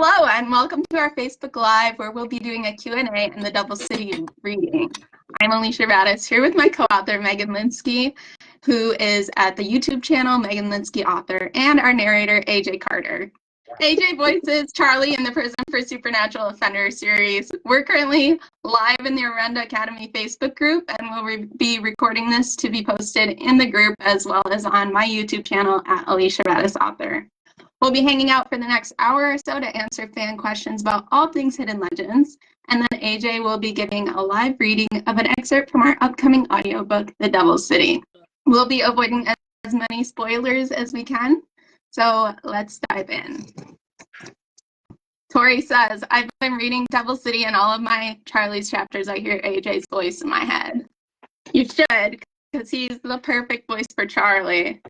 Hello and welcome to our Facebook Live where we'll be doing a Q&A and the Double City reading. I'm Alicia Radis here with my co-author Megan Linsky, who is at the YouTube channel Megan Linsky Author, and our narrator AJ Carter. AJ voices Charlie in the Prison for Supernatural Offenders series. We're currently live in the Arenda Academy Facebook group, and we'll be recording this to be posted in the group as well as on my YouTube channel at Alicia Radis Author. We'll be hanging out for the next hour or so to answer fan questions about all things Hidden Legends, and then AJ will be giving a live reading of an excerpt from our upcoming audiobook, The Double City. We'll be avoiding as many spoilers as we can, so let's dive in. Tori says, I've been reading Double City and all of my Charlie's chapters. I hear AJ's voice in my head. You should, because he's the perfect voice for Charlie.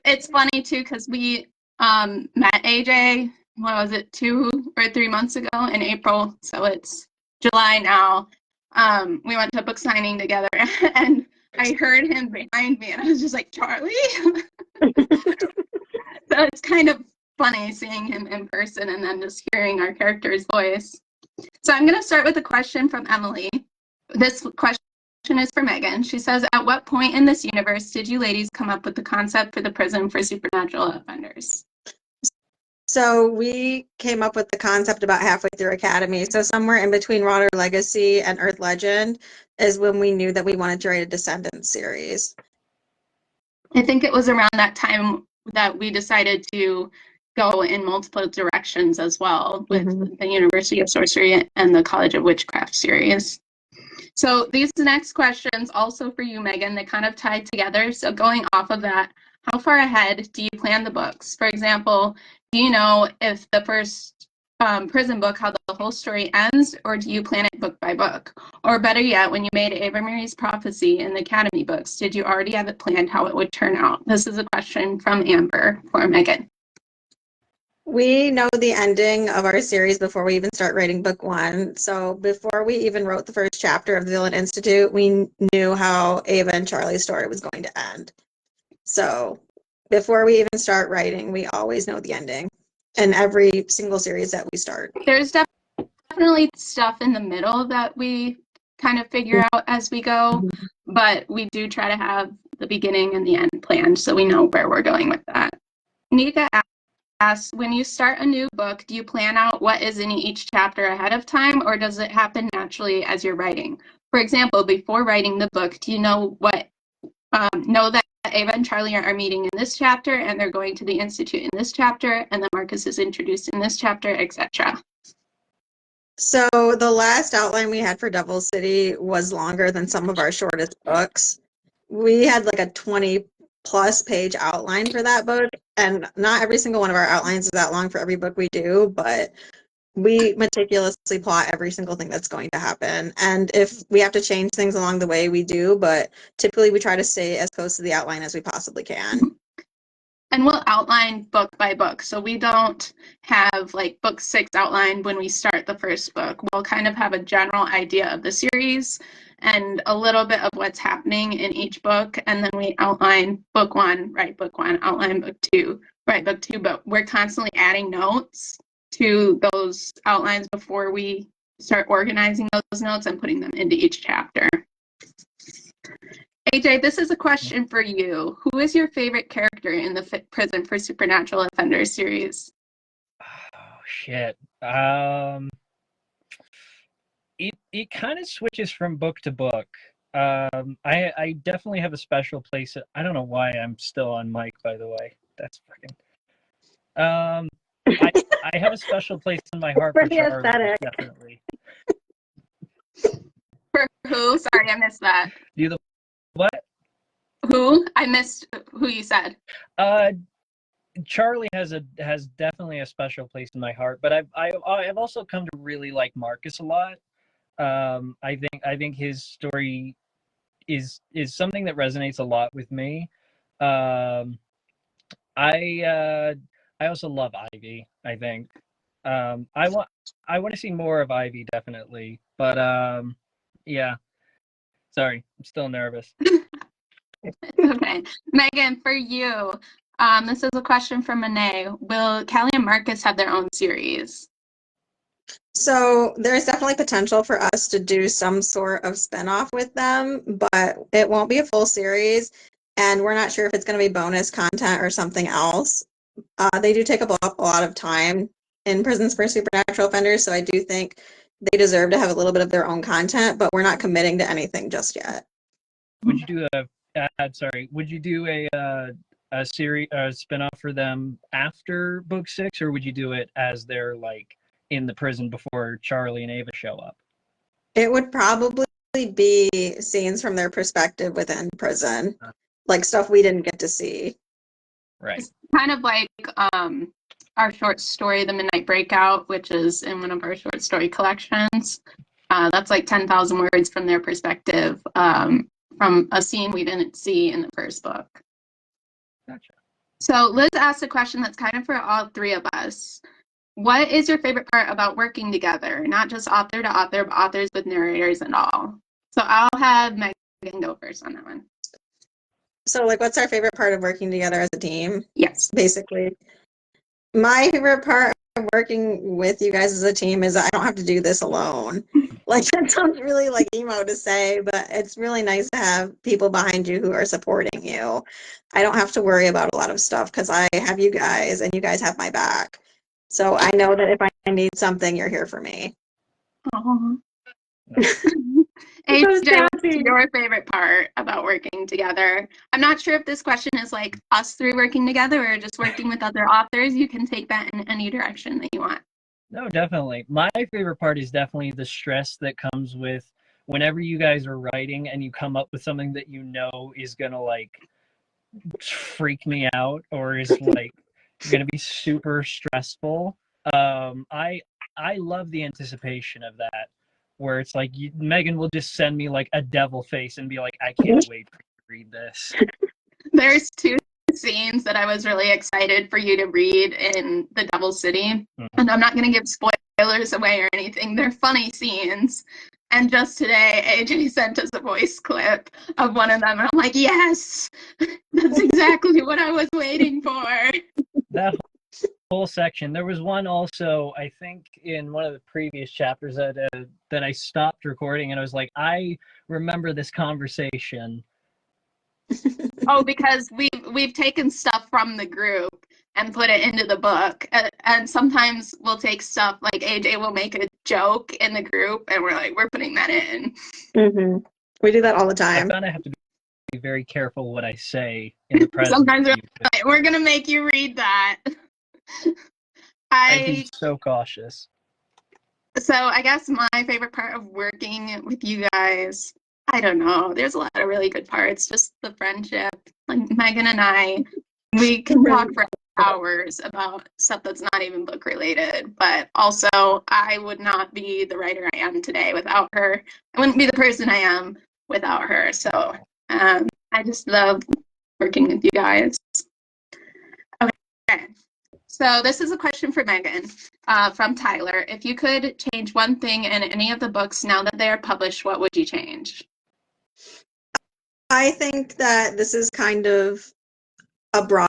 It's funny, too, because we met AJ, what was it, 2 or 3 months ago in April, so it's July now. We went to a book signing together, and I heard him behind me, and I was just like, Charlie? So it's kind of funny seeing him in person and then just hearing our character's voice. So I'm going to start with a question from Emily. This question is for Megan. She says, at what point in this universe did you ladies come up with the concept for the Prison for Supernatural Offenders? So we came up with the concept about halfway through Academy. So somewhere in between Water Legacy and Earth Legend is when we knew that we wanted to write a Descendants series. I think it was around that time that we decided to go in multiple directions as well with the University of Sorcery and the College of Witchcraft series. So these next questions also for you, Megan, they kind of tie together. So going off of that, how far ahead do you plan the books? For example, do you know if the first prison book, how the whole story ends, or do you plan it book by book? Or better yet, when you made Ava Marie's Prophecy in the Academy books, did you already have it planned how it would turn out? This is a question from Amber for Megan. We know the ending of our series before we even start writing book 1. So before we even wrote the first chapter of the Villain Institute, we knew how Ava and Charlie's story was going to end. So before we even start writing, we always know the ending in every single series that we start. There's definitely stuff in the middle that we kind of figure out as we go, but we do try to have the beginning and the end planned so we know where we're going with that. Nika asks, when you start a new book, do you plan out what is in each chapter ahead of time, or does it happen naturally as you're writing? For example, before writing the book, do you know that Ava and Charlie are meeting in this chapter and they're going to the Institute in this chapter, and then Marcus is introduced in this chapter, etc.? So the last outline we had for Double City was longer than some of our shortest books. We had like a 20-plus page outline for that book, and not every single one of our outlines is that long for every book we do, but we meticulously plot every single thing that's going to happen. And if we have to change things along the way, we do, but typically we try to stay as close to the outline as we possibly can. And we'll outline book by book. So we don't have like book 6 outlined when we start the first book. We'll kind of have a general idea of the series and a little bit of what's happening in each book. And then we outline book 1, write book 1, outline book 2, write book 2. But we're constantly adding notes to those outlines before we start organizing those notes and putting them into each chapter. AJ, this is a question for you. Who is your favorite character in the Prison for Supernatural Offenders series? Oh, shit. It kind of switches from book to book. I definitely have a special place. I don't know why I'm still on mic, by the way. That's fucking... I have a special place in my heart for Charlie, definitely. For who? Sorry, I missed that. You the what? Who? I missed who you said. Charlie has definitely a special place in my heart, but I've also come to really like Marcus a lot. I think his story is something that resonates a lot with me. I also love Ivy, I think. I want to see more of Ivy, definitely. But yeah. Sorry, I'm still nervous. Okay. Megan, for you, this is a question from Monet. Will Callie and Marcus have their own series? So there's definitely potential for us to do some sort of spinoff with them, but it won't be a full series, and we're not sure if it's going to be bonus content or something else. They do take up a lot of time in prisons for supernatural offenders, so I do think they deserve to have a little bit of their own content, but we're not committing to anything just yet. Would you do would you do a series, a spinoff for them after book 6, or would you do it as they're like in the prison before Charlie and Ava show up? It would probably be scenes from their perspective within prison, like stuff we didn't get to see. Right. It's kind of like our short story, The Midnight Breakout, which is in one of our short story collections. That's like 10,000 words from their perspective, from a scene we didn't see in the first book. Gotcha. So Liz asked a question that's kind of for all three of us. What is your favorite part about working together? Not just author to author, but authors with narrators and all. So I'll have Megan go first on that one. So, like, what's our favorite part of working together as a team? Yes. Basically, my favorite part of working with you guys as a team is I don't have to do this alone. Like, that sounds really like emo to say, but it's really nice to have people behind you who are supporting you. I don't have to worry about a lot of stuff because I have you guys and you guys have my back. So I know that if I need something, you're here for me. Aww. So AJ, what's sassy. your favorite part about working together? I'm not sure if this question is like us three working together or just working with other authors. You can take that in any direction that you want. No, definitely. My favorite part is definitely the stress that comes with whenever you guys are writing and you come up with something that you know is gonna like freak me out or is like gonna be super stressful. I love the anticipation of that, where it's like Megan will just send me like a devil face and be like, I can't wait for you to read this. There's two scenes that I was really excited for you to read in The Devil City. And I'm not going to give spoilers away or anything. They're funny scenes. And just today, AJ sent us a voice clip of one of them. And I'm like, yes, that's exactly what I was waiting for. That whole section. There was one also, I think, in one of the previous chapters that I stopped recording, and I was like, I remember this conversation. Oh, because we've taken stuff from the group and put it into the book, and sometimes we'll take stuff like AJ will make a joke in the group, and we're like, we're putting that in. Mm-hmm. We do that all the time. I found I have to be very careful what I say in the presence. Sometimes we're gonna make you read that. I'd be so cautious. So I guess my favorite part of working with you guys, I don't know. There's a lot of really good parts. Just the friendship. Like Megan and I, we can talk for hours about stuff that's not even book related. But also, I would not be the writer I am today without her. I wouldn't be the person I am without her. So I just love working with you guys. Okay. So this is a question for Megan from Tyler. If you could change one thing in any of the books now that they are published, what would you change? I think that this is kind of a broad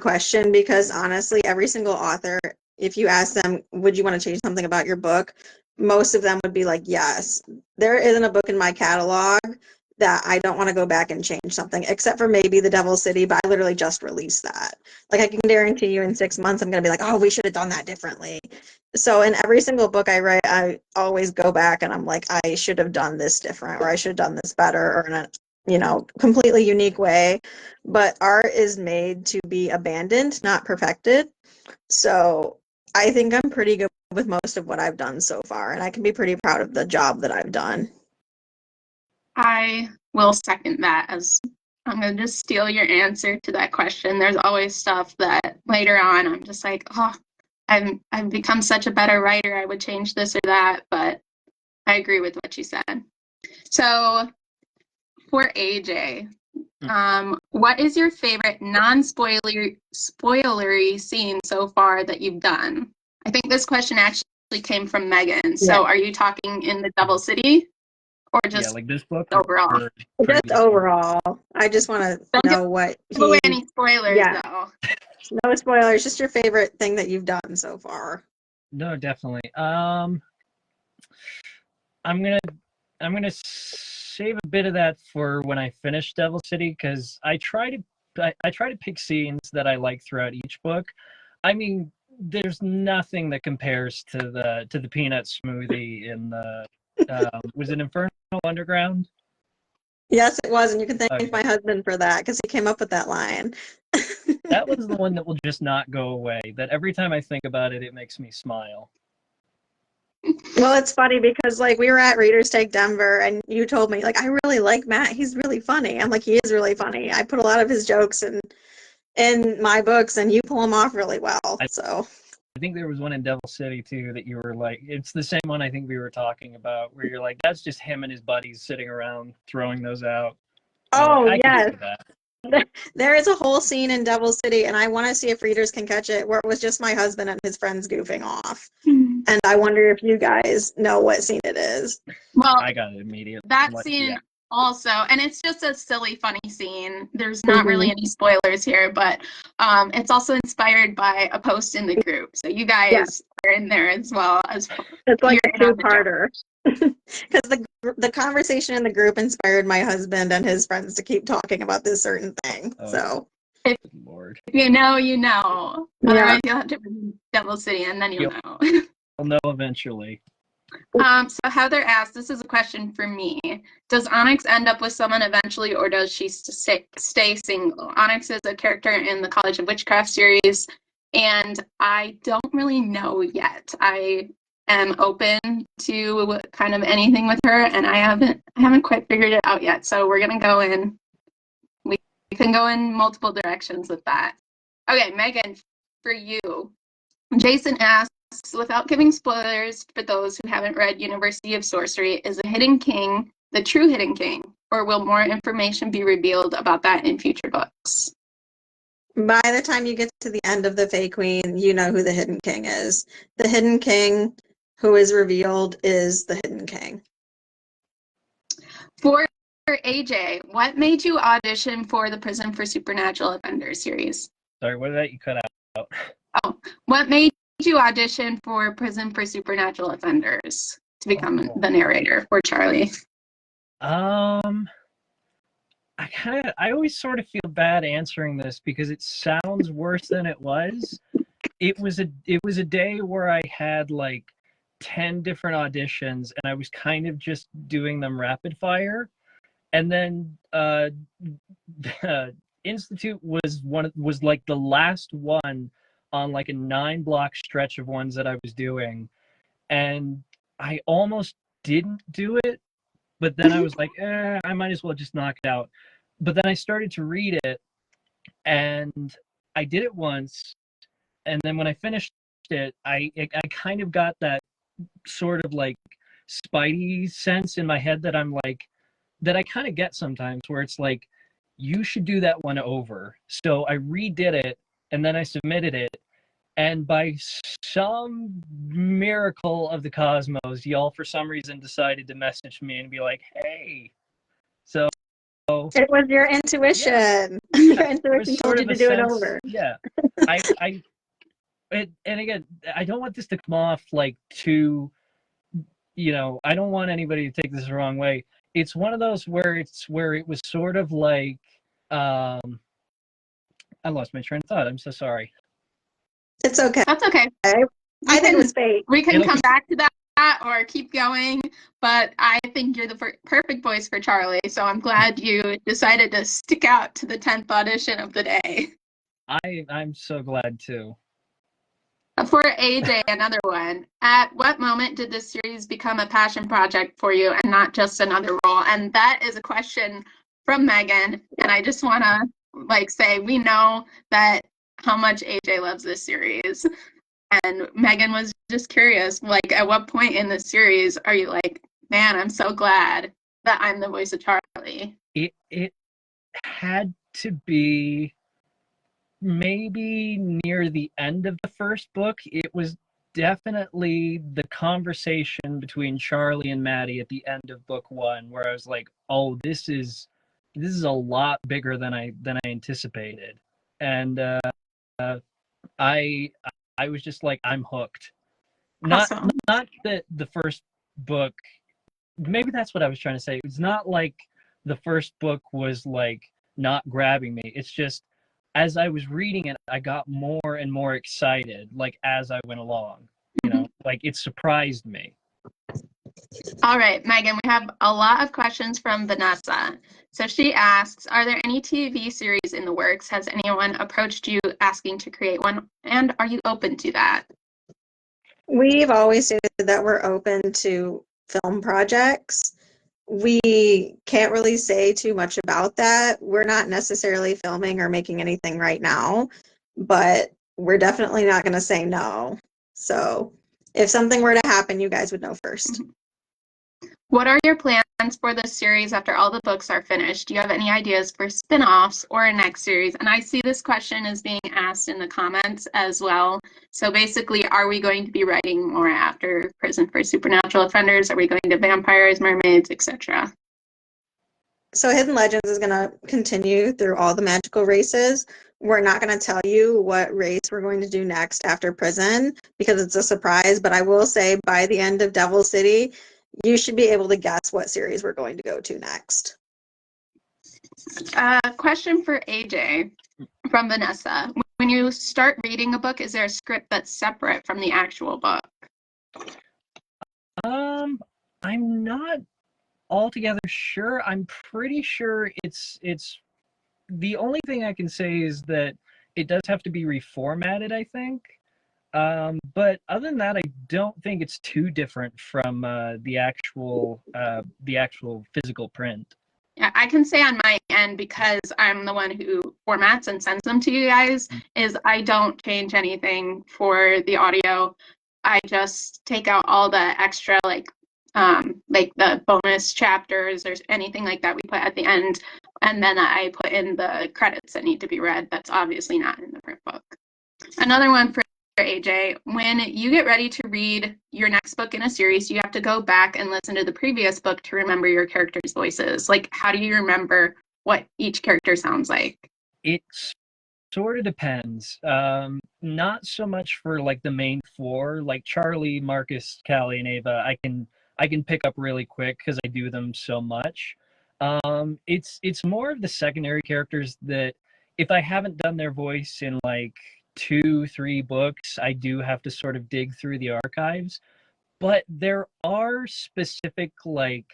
question because honestly, every single author, if you ask them, would you want to change something about your book? Most of them would be like, yes. There isn't a book in my catalog that I don't want to go back and change something, except for maybe The Devil City, but I literally just released that. Like, I can guarantee you in 6 months, I'm going to be like, oh, we should have done that differently. So in every single book I write, I always go back and I'm like, I should have done this different, or I should have done this better, or in a, completely unique way. But art is made to be abandoned, not perfected. So I think I'm pretty good with most of what I've done so far, and I can be pretty proud of the job that I've done. I will second that, as I'm going to just steal your answer to that question. There's always stuff that later on I'm just like, oh, I've become such a better writer. I would change this or that, but I agree with what you said. So for AJ, what is your favorite non-spoilery scene so far that you've done? I think this question actually came from Megan. So are you talking in The Devil City? Or just like this book overall? Just overall. I just want to know what any spoilers though. No spoilers, just your favorite thing that you've done so far. No, definitely. I'm gonna save a bit of that for when I finish Devil City, because I try to pick scenes that I like throughout each book. I mean, there's nothing that compares to the peanut smoothie in the was it Inferno Underground? Yes, it was, and you can thank Okay. my husband for that because he came up with that line. That was the one that will just not go away. That every time I think about it, it makes me smile. Well, it's funny because like we were at Readers Take Denver and you told me like I really like Matt. He's really funny. I'm like he is really funny. I put a lot of his jokes in my books and you pull them off really well. So I think there was one in Devil City too that you were like, it's the same one I think we were talking about, where you're like, that's just him and his buddies sitting around throwing those out. And I'm like, oh I can yes. see that. There is a whole scene in Devil City, and I want to see if readers can catch it, where it was just my husband and his friends goofing off. And I wonder if you guys know what scene it is. Well, I got it immediately. that Like, scene yeah. also, and it's just a silly, funny scene. There's not really any spoilers here, but it's also inspired by a post in the group. So you guys are in there as well as It's like a you're in on the joke. two-parter. Because the conversation in the group inspired my husband and his friends to keep talking about this certain thing. Oh. So Good Lord. If you know, you know. Yeah. Otherwise, you'll have to read Devil City, and then you'll know. I'll know eventually. So Heather asked, this is a question for me. Does Onyx end up with someone eventually, or does she stay single? Onyx is a character in the College of Witchcraft series, and I don't really know yet. I am open to kind of anything with her, and I haven't quite figured it out yet. So we're gonna go in. We can go in multiple directions with that. Okay, Megan, for you, Jason asks, without giving spoilers for those who haven't read University of Sorcery, is the Hidden King the true Hidden King, or will more information be revealed about that in future books? by the time you get to the end of the Fae Queen, you know who the Hidden King is. The Hidden King who is revealed is the Hidden King. For AJ, what made you audition for the Prison for Supernatural Offenders series? Sorry, what did that you cut out? Oh, what made you audition for Prison for Supernatural Offenders to become the narrator for Charlie? I always sort of feel bad answering this because it sounds worse than it was. It was a day where I had like 10 different auditions and I was kind of just doing them rapid fire. And then the Institute was like the last one on like a 9-block stretch of ones that I was doing. And I almost didn't do it, but then I was like, I might as well just knock it out. But then I started to read it, and I did it once, and then when I finished it, I kind of got that sort of like spidey sense in my head that I'm like, that I kind of get sometimes, where it's like, you should do that one over. So I redid it, and then I submitted it, and by some miracle of the cosmos, y'all for some reason decided to message me and be like, hey. So it was your intuition. Yeah. Your intuition told you to do it over. Yeah. And again, I don't want this to come off like too, I don't want anybody to take this the wrong way. It's one of those where it was sort of like, I lost my train of thought. I'm so sorry. It's okay. That's okay. I think it was fate. We can come back to that or keep going, but I think you're the perfect voice for Charlie, so I'm glad you decided to stick out to the 10th audition of the day. I'm so glad too. For AJ, another one. At what moment did this series become a passion project for you and not just another role? And that is a question from Megan, and I just want to say we know that how much AJ loves this series. And Megan was just curious, at what point in the series are you like, man, I'm so glad that I'm the voice of Charlie? It had to be maybe near the end of the first book. It was definitely the conversation between Charlie and Maddie at the end of book 1, where I was like, oh, this is a lot bigger than I anticipated. And I was just like, I'm hooked. Awesome. Not that the first book maybe that's what I was trying to say. It's not like the first book was like not grabbing me. It's just as I was reading it, I got more and more excited, like as I went along. You know, like it surprised me. All right, Megan, we have a lot of questions from Vanessa. So she asks, are there any TV series in the works? Has anyone approached you asking to create one? And are you open to that? We've always stated that we're open to film projects. We can't really say too much about that. We're not necessarily filming or making anything right now, but we're definitely not going to say no. So if something were to happen, you guys would know first. What are your plans for this series after all the books are finished? Do you have any ideas for spin-offs or a next series? And I see this question is being asked in the comments as well. So basically, are we going to be writing more after Prison for Supernatural Offenders? Are we going to vampires, mermaids, etc.? So Hidden Legends is going to continue through all the magical races. We're not going to tell you what race we're going to do next after Prison because it's a surprise, but I will say by the end of Devil City, you should be able to guess what series we're going to go to next. Question for AJ from Vanessa. When you start reading a book, is there a script that's separate from the actual book? I'm not altogether sure. I'm pretty sure it's the only thing I can say is that it does have to be reformatted, I think. But other than that, I don't think it's too different from the actual physical print. Yeah, I can say on my end, because I'm the one who formats and sends them to you guys, is I don't change anything for the audio. I just take out all the extra, like the bonus chapters or anything like that we put at the end, and then I put in the credits that need to be read. That's obviously not in the print book. Another one for AJ, when you get ready to read your next book in a series, you have to go back and listen to the previous book to remember your characters' voices. Like, how do you remember what each character sounds like? It sort of depends. Not so much for like the main four, like Charlie, Marcus, Callie, and Ava. I can pick up really quick because I do them so much. It's more of the secondary characters that if I haven't done their voice in like 2-3 books, I do have to sort of dig through the archives. But there are specific like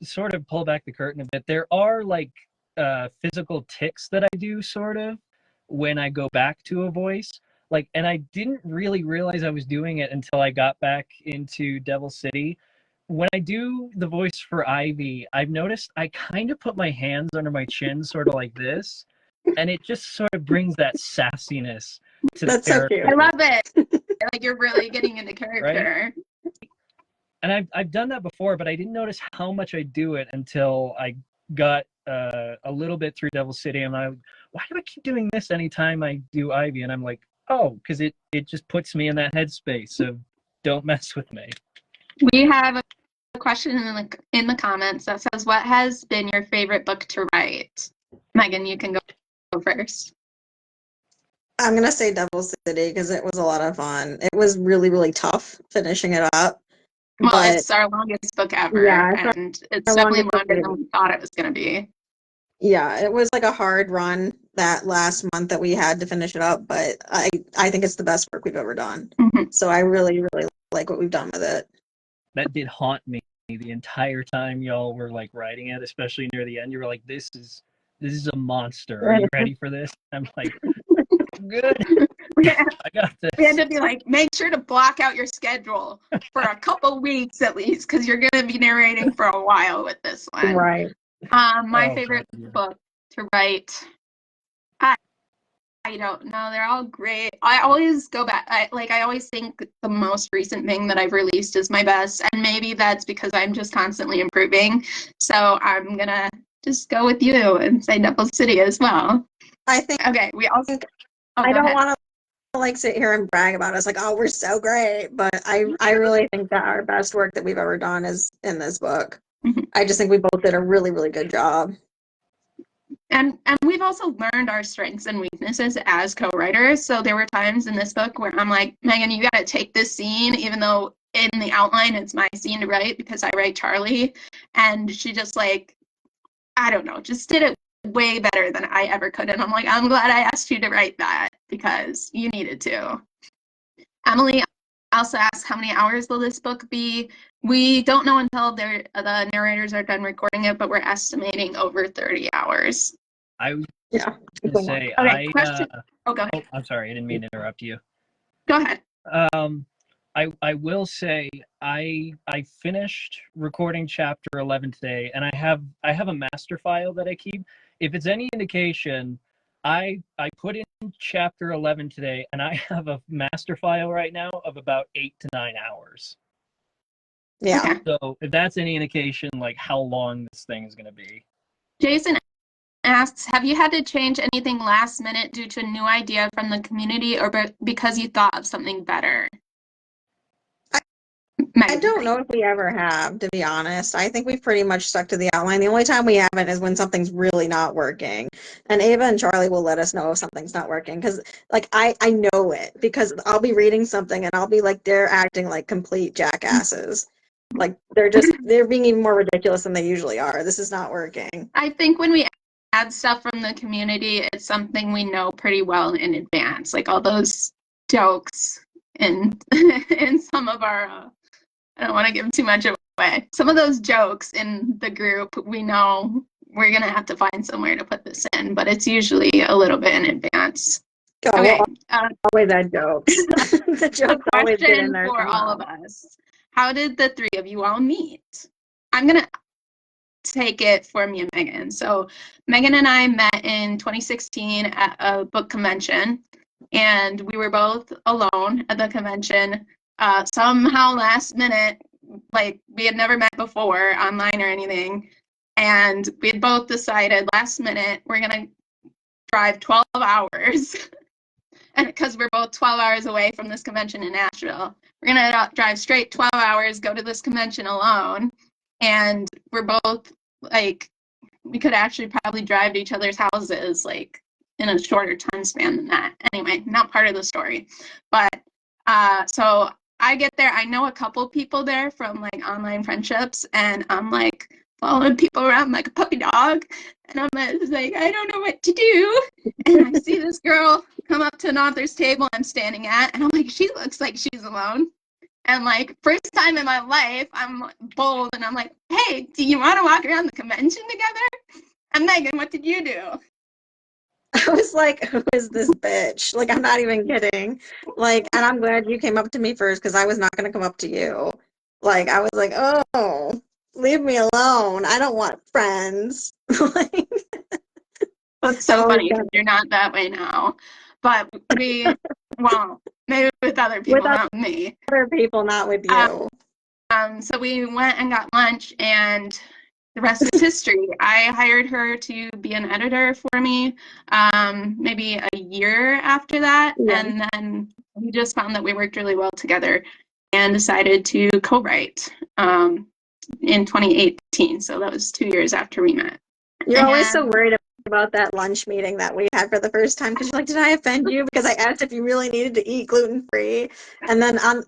sort of pull back the curtain a bit. There are like physical tics that I do sort of when I go back to a voice. Like, and I didn't really realize I was doing it until I got back into Devil City. When I do the voice for Ivy, I've noticed I kind of put my hands under my chin, sort of like this, and it just sort of brings that sassiness to That's the so character. cute. I love it. Like, you're really getting into character. Right? And I've done that before, but I didn't notice how much I do it until I got a little bit through Devil City, and why do I keep doing this anytime I do Ivy? And I'm like, oh, because it just puts me in that headspace of don't mess with me. We have a question in the comments that says, what has been your favorite book to write? Megan, you can go first. I'm going to say Devil City because it was a lot of fun. It was really, really tough finishing it up. Well, but it's our longest book ever, Yeah, and it's definitely longer than we thought it was going to be. Yeah, it was like a hard run that last month that we had to finish it up, but I think it's the best work we've ever done. Mhm. So I really, really like what we've done with it. That did haunt me the entire time y'all were like writing it, especially near the end. You were like, this is a monster. Are you ready for this? I'm like, good. I got this. We had to be like, make sure to block out your schedule for a couple weeks at least, because you're going to be narrating for a while with this one. Right. My Oh, favorite yeah. book to write, I don't know. They're all great. I always go back. I always think the most recent thing that I've released is my best, and maybe that's because I'm just constantly improving. So I'm gonna just go with you and say Devil City as well. I think. Okay. We also. I don't want to like sit here and brag about us like, oh, we're so great, but I really think that our best work that we've ever done is in this book. Mhm. I just think we both did a really, really good job. And we've also learned our strengths and weaknesses as co-writers. So there were times in this book where I'm like, Megan, you got to take this scene, even though in the outline, it's my scene to write because I write Charlie, and she just like, I don't know, just did it way better than I ever could. And I'm like, I'm glad I asked you to write that because you needed to. Emily also asked, how many hours will this book be? We don't know until the narrators are done recording it, but we're estimating over 30 hours. I was Yeah. going to say, Okay, question. Oh, go ahead. Oh, I'm sorry, I didn't mean to interrupt you. Go ahead. I will say I finished recording chapter 11 today, and I have a master file that I keep. If it's any indication, I put in chapter 11 today, and I have a master file right now of about 8 to 9 hours. Yeah. Okay. So if that's any indication, like how long this thing is going to be. Jason asks, have you had to change anything last minute due to a new idea from the community or because you thought of something better? I don't know if we ever have, to be honest. I think we've pretty much stuck to the outline. The only time we haven't is when something's really not working. And Ava and Charlie will let us know if something's not working. Because, like, I know it. Because I'll be reading something and I'll be like, they're acting like complete jackasses. Like, they're being even more ridiculous than they usually are. This is not working. I think when we add stuff from the community, it's something we know pretty well in advance. Like all those jokes in some of our... I don't want to give too much away. Some of those jokes in the group, we know we're going to have to find somewhere to put this in, but it's usually a little bit in advance. Oh, okay. Always that jokes. The jokes always get in there. For all of us. How did the three of you all meet? I'm going to take it for me and Megan. So Megan and I met in 2016 at a book convention, and we were both alone at the convention. Somehow last minute, like we had never met before online or anything, and we had both decided last minute we're gonna drive 12 hours and because we're both 12 hours away from this convention in Nashville, we're gonna drive straight 12 hours, go to this convention alone, and we're both like, we could actually probably drive to each other's houses like in a shorter time span than that. Anyway, not part of the story, but so I get there, I know a couple people there from like online friendships, and I'm like following people around like a puppy dog, and I'm like, I don't know what to do, and I see this girl come up to an author's table I'm standing at, and I'm like, she looks like she's alone, and like first time in my life I'm bold, and I'm like, hey, do you want to walk around the convention together? And Megan, what did you do? I was like, who is this bitch? Like, I'm not even kidding. Like, and I'm glad you came up to me first because I was not going to come up to you. Like, I was like, oh, leave me alone. I don't want friends. Like, that's so funny because you're not that way now. But well, maybe with other people, not me. Other people, not with you. So we went and got lunch, and the rest is history. I hired her to be an editor for me maybe a year after that. Yeah. And then we just found that we worked really well together and decided to co-write in 2018. So that was 2 years after we met. You're always so worried about that lunch meeting that we had for the first time because you're like, did I offend you? Because I asked if you really needed to eat gluten-free. And then on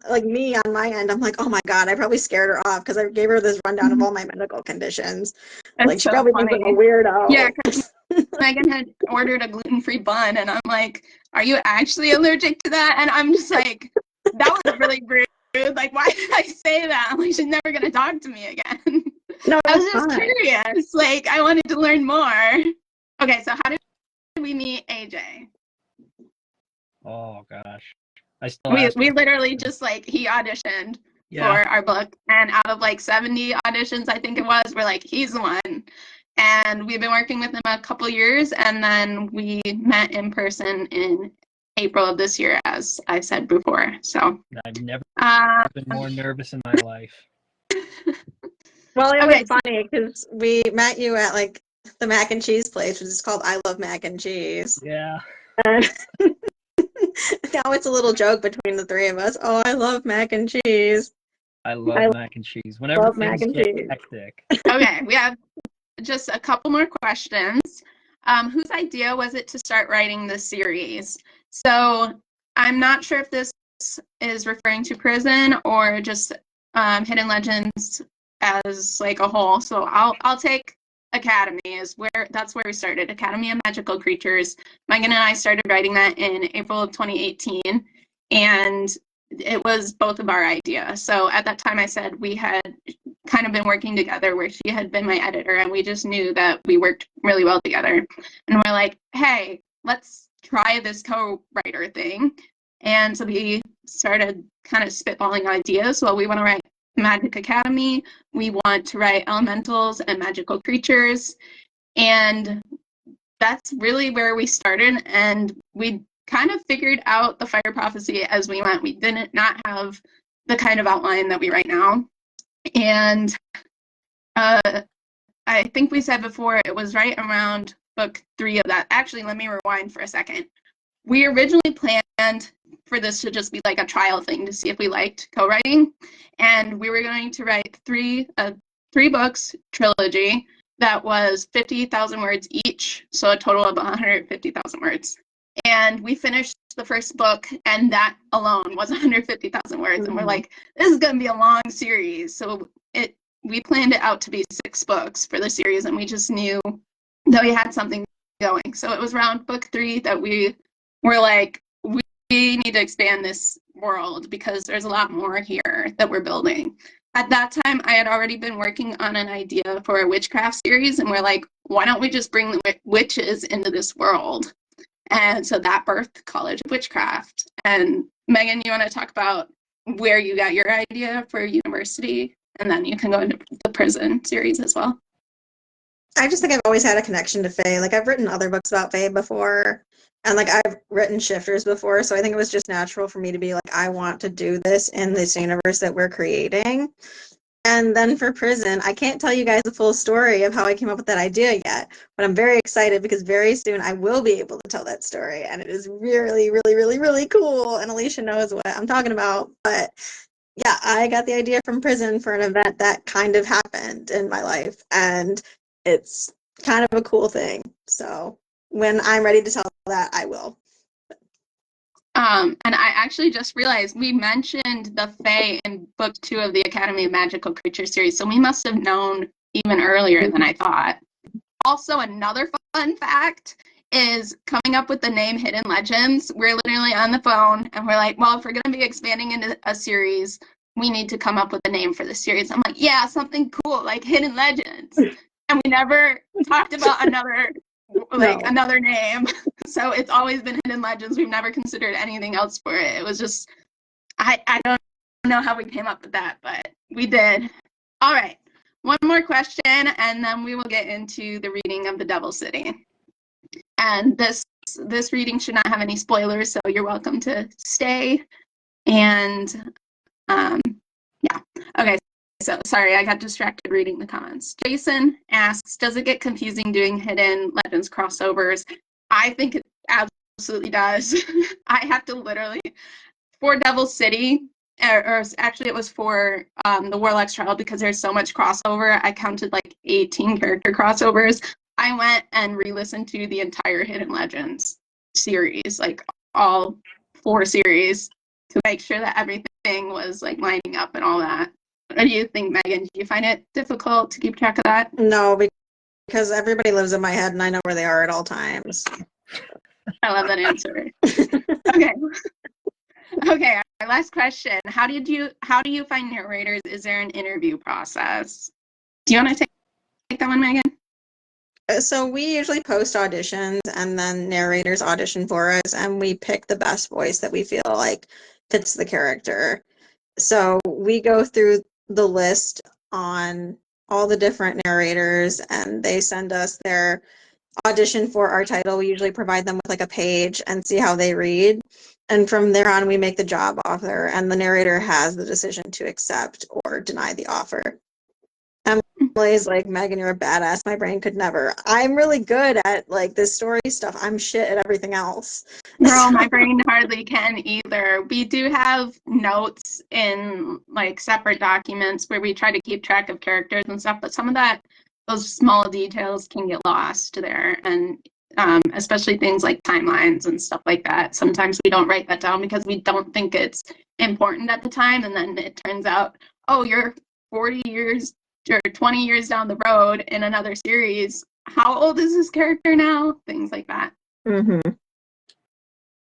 my end, I'm like, oh my God, I probably scared her off because I gave her this rundown of all my medical conditions. That's like she probably thinks I'm a weirdo. Yeah, because Megan had ordered a gluten-free bun, and I'm like, are you actually allergic to that? And I'm just like, that was really rude. Like, why did I say that? I'm like, she's never going to talk to me again. No, I was just curious. Like, I wanted to learn more. Okay, so how did we meet AJ? Oh gosh, we literally just like, he auditioned for our book, and out of like 70 auditions, I think it was, we're like, he's the one. And we've been working with him a couple years, and then we met in person in April of this year, as I said before. So I've never been more nervous in my life. Well, it was funny because we met you at like the mac and cheese place, which is called I Love Mac and Cheese. Yeah. And now it's a little joke between the three of us. Oh, I love mac and cheese. I love mac and cheese. Whenever things get hectic. Okay, we have just a couple more questions. Whose idea was it to start writing this series? So I'm not sure if this is referring to prison or just Hidden Legends as like a whole. So I'll take Academy that's where we started. Academy of Magical Creatures. Megan and I started writing that in April of 2018, and it was both of our idea. So at that time I said we had kind of been working together where she had been my editor, and we just knew that we worked really well together. And we're like, hey, let's try this co-writer thing. And so we started kind of spitballing ideas. Well, we want to write Magic Academy. We want to write Elementals and Magical Creatures. And that's really where we started. And we kind of figured out the Fire Prophecy as we went. We didn't not have the kind of outline that we write now. And I think we said before it was right around book 3 of that. Actually, let me rewind for a second. We originally planned for this to just be like a trial thing to see if we liked co-writing, and we were going to write three books trilogy that was 50,000 words each, so a total of 150,000 words. And we finished the first book, and that alone was 150,000 words. And we're like, this is going to be a long series. So we planned it out to be 6 books for the series, and we just knew that we had something going. So it was around book 3 that we were like, we need to expand this world because there's a lot more here that we're building. At that time, I had already been working on an idea for a witchcraft series, and we're like, why don't we just bring the witches into this world? And so that birthed College of Witchcraft. And Megan, you want to talk about where you got your idea for university? And then you can go into the prison series as well. I just think I've always had a connection to Fae. Like, I've written other books about Fae before, and like I've written shifters before, so I think it was just natural for me to be like, I want to do this in this universe that we're creating. And then for prison, I can't tell you guys the full story of how I came up with that idea yet, but I'm very excited because very soon I will be able to tell that story, and it is really, really, really, really cool, and Alicia knows what I'm talking about. But yeah, I got the idea from prison for an event that kind of happened in my life, and it's kind of a cool thing. So when I'm ready to tell that, I will. And I actually just realized we mentioned the Fae in book 2 of the Academy of Magical Creatures series, so we must have known even earlier than I thought. Also, another fun fact is coming up with the name Hidden Legends. We're literally on the phone and we're like, well, if we're going to be expanding into a series, we need to come up with a name for the series. I'm like, yeah, something cool like Hidden Legends. And we never talked about another name. So it's always been Hidden Legends. We've never considered anything else for it. It was just, I don't know how we came up with that, but we did. All right. One more question, and then we will get into the reading of The Devil City. And this reading should not have any spoilers, so you're welcome to stay. And yeah. Okay. So sorry, I got distracted reading the comments. Jason asks, does it get confusing doing Hidden Legends crossovers? I think it absolutely does. I have to literally, for Devil City, or actually it was for the Warlock's Trial, because there's so much crossover. I counted like 18 character crossovers. I went and re-listened to the entire Hidden Legends series, like all 4 series, to make sure that everything was like lining up and all that. What do you think, Megan? Do you find it difficult to keep track of that? No, because everybody lives in my head and I know where they are at all times. I love that answer. Okay. Okay, our last question. How do you find narrators? Is there an interview process? Do you want to take that one, Megan? So we usually post auditions and then narrators audition for us, and we pick the best voice that we feel like fits the character. So we go through the list on all the different narrators, and they send us their audition for our title. We usually provide them with like a page and see how they read. And from there on, we make the job offer, and the narrator has the decision to accept or deny the offer. Emily's like, Megan, you're a badass. My brain could never. I'm really good at like this story stuff. I'm shit at everything else. No, my brain hardly can either. We do have notes in like separate documents where we try to keep track of characters and stuff, but some of those small details can get lost there. And especially things like timelines and stuff like that. Sometimes we don't write that down because we don't think it's important at the time, and then it turns out, oh, you're 40 years or 20 years down the road in another series. How old is this character now? Things like that. Mm-hmm.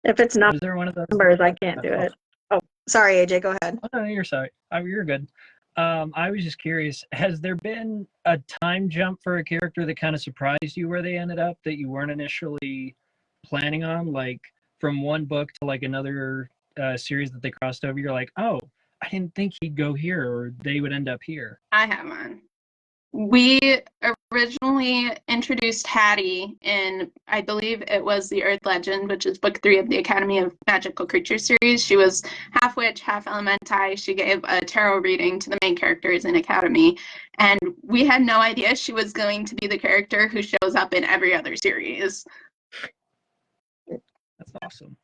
If it's not Was there one of those numbers, I can't do it. Oh, sorry, AJ, go ahead. Oh, no, you're sorry. Oh, you're good. I was just curious, has there been a time jump for a character that kind of surprised you where they ended up that you weren't initially planning on? Like from one book to like another series that they crossed over, you're like, oh, I didn't think he'd go here or they would end up here. I have one. We originally introduced Hattie in, I believe it was The Earth Legend, which is book 3 of the Academy of Magical Creatures series. She was half witch, half elementai. She gave a tarot reading to the main characters in Academy, and we had no idea she was going to be the character who shows up in every other series. That's awesome.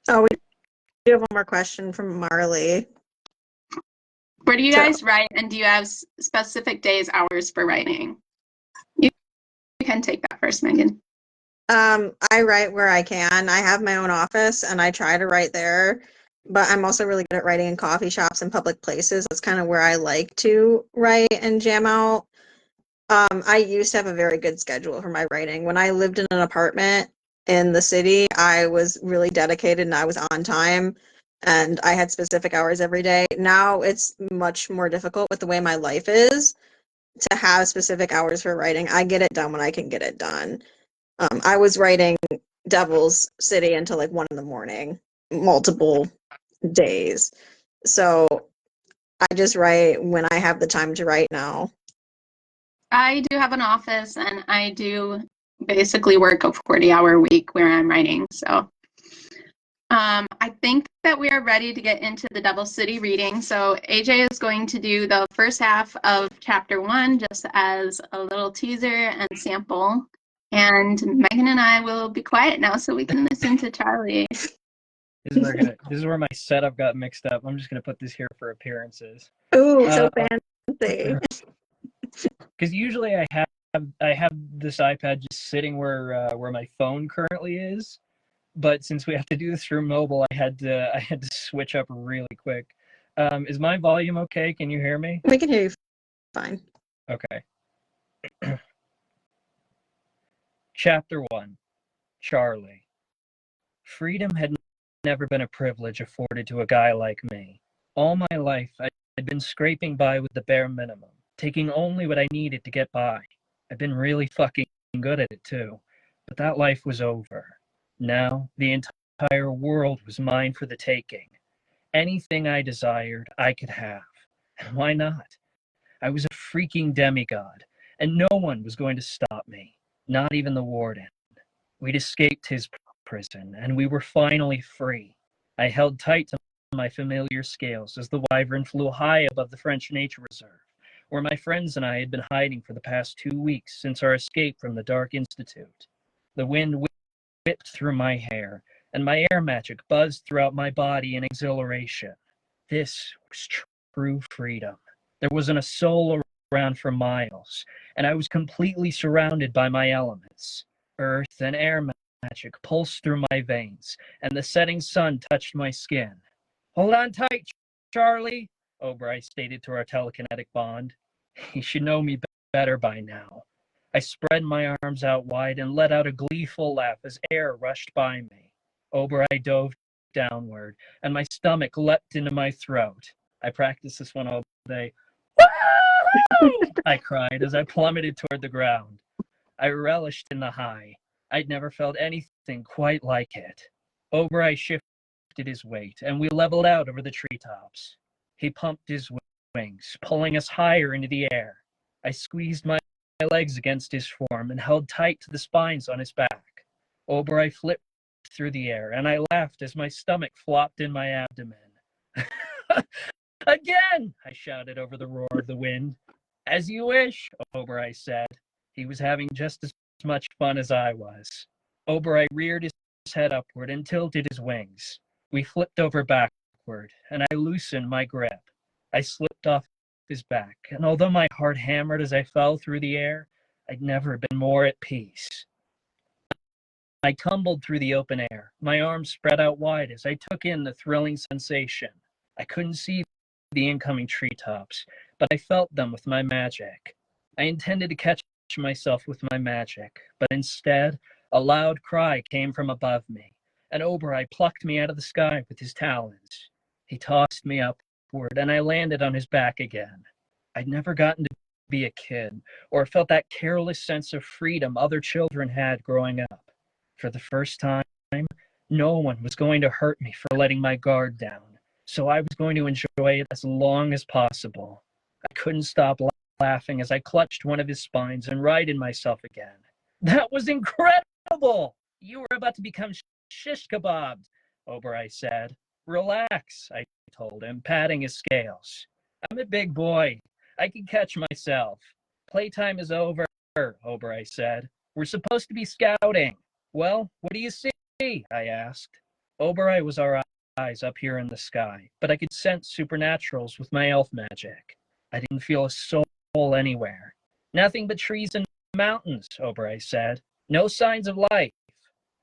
Oh, we do have one more question from Marley. Where do you guys write, and do you have specific days, hours for writing? You can take that first, Megan. I write where I can. I have my own office, and I try to write there, but I'm also really good at writing in coffee shops and public places. That's kind of where I like to write and jam out. I used to have a very good schedule for my writing. When I lived in an apartment in the city, I was really dedicated and I was on time. And I had specific hours every day. Now it's much more difficult with the way my life is to have specific hours for writing. I get it done when I can get it done. I was writing Devil's City until like 1 a.m, multiple days. So I just write when I have the time to write now. I do have an office, and I do basically work a 40-hour week where I'm writing. So I think that we are ready to get into the Devil City reading. So AJ is going to do the first half of chapter 1 just as a little teaser and sample. And Megan and I will be quiet now so we can listen to Charlie. This is where my setup got mixed up. I'm just gonna put this here for appearances. Ooh, so fancy. Because usually I have this iPad just sitting where my phone currently is. But since we have to do this through mobile, I had to switch up really quick. Is my volume okay? Can you hear me? We can hear you fine. Okay. Chapter 1. Charlie. Freedom had never been a privilege afforded to a guy like me. All my life, I'd been scraping by with the bare minimum, taking only what I needed to get by. I'd been really fucking good at it too. But that life was over. Now, the entire world was mine for the taking. Anything I desired, I could have. And why not? I was a freaking demigod, and no one was going to stop me, not even the warden. We'd escaped his prison, and we were finally free. I held tight to my familiar scales as the wyvern flew high above the French Nature Reserve, where my friends and I had been hiding for the past 2 weeks since our escape from the Dark Institute. The wind whipped through my hair, and my air magic buzzed throughout my body in exhilaration. This was true freedom. There wasn't a soul around for miles, and I was completely surrounded by my elements. Earth and air magic pulsed through my veins, and the setting sun touched my skin. Hold on tight, Charlie, Oberei stated to our telekinetic bond. He should know me better by now. I spread my arms out wide and let out a gleeful laugh as air rushed by me. Oberei dove downward, and my stomach leapt into my throat. I practiced this one all day. I cried as I plummeted toward the ground. I relished in the high. I'd never felt anything quite like it. Oberei shifted his weight, and we leveled out over the treetops. He pumped his wings, pulling us higher into the air. I squeezed my legs against his form and held tight to the spines on his back. Oberei flipped through the air, and I laughed as my stomach flopped in my abdomen. Again! I shouted over the roar of the wind. As you wish, Oberei said. He was having just as much fun as I was. Oberei reared his head upward and tilted his wings. We flipped over backward, and I loosened my grip. I slipped off his back, and although my heart hammered as I fell through the air, I'd never been more at peace. I tumbled through the open air, my arms spread out wide as I took in the thrilling sensation. I couldn't see the incoming treetops, but I felt them with my magic. I intended to catch myself with my magic, but instead, a loud cry came from above me, and Oberei plucked me out of the sky with his talons. He tossed me upward, and I landed on his back again. I'd never gotten to be a kid, or felt that careless sense of freedom other children had growing up. For the first time, no one was going to hurt me for letting my guard down, so I was going to enjoy it as long as possible. I couldn't stop laughing as I clutched one of his spines and righted myself again. That was incredible! You were about to become shish kebabbed, Oberei said. Relax, I told him, patting his scales. I'm a big boy. I can catch myself. Playtime is over, Oberei said. We're supposed to be scouting. Well, what do you see? I asked. Oberei was our eyes up here in the sky, but I could sense supernaturals with my elf magic. I didn't feel a soul anywhere. Nothing but trees and mountains, Oberei said. No signs of life.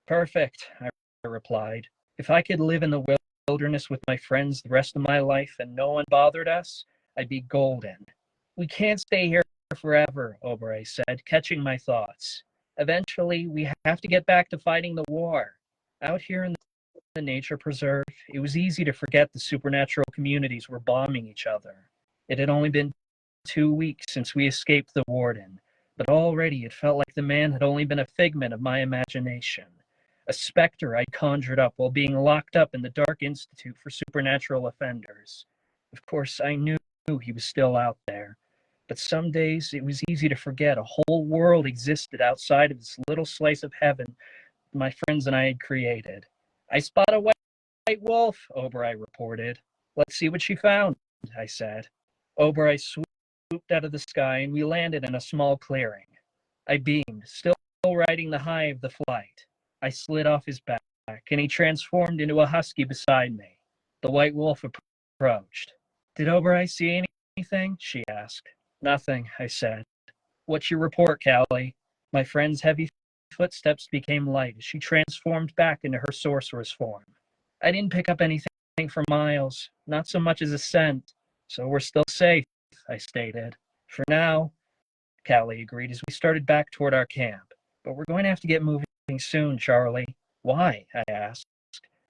Perfect, I replied. If I could live in the wilderness with my friends the rest of my life and no one bothered us, I'd be golden. We can't stay here forever, Oberei said, catching my thoughts. Eventually, we have to get back to fighting the war. Out here in the nature preserve, it was easy to forget the supernatural communities were bombing each other. It had only been 2 weeks since we escaped the warden, but already it felt like the man had only been a figment of my imagination, a specter I'd conjured up while being locked up in the Dark Institute for Supernatural Offenders. Of course, I knew he was still out there, but some days it was easy to forget a whole world existed outside of this little slice of heaven my friends and I had created. I spot a white wolf, Oberei reported. Let's see what she found, I said. Oberei swooped out of the sky and we landed in a small clearing. I beamed, still riding the high of the flight. I slid off his back and he transformed into a husky beside me. The white wolf approached. Did Oberei see anything? She asked. Nothing, I said. What's your report, Callie? My friend's heavy footsteps became light as she transformed back into her sorceress form. I didn't pick up anything for miles, not so much as a scent, so we're still safe, I stated. For now, Callie agreed as we started back toward our camp. But we're going to have to get moving soon, Charlie. Why? I asked.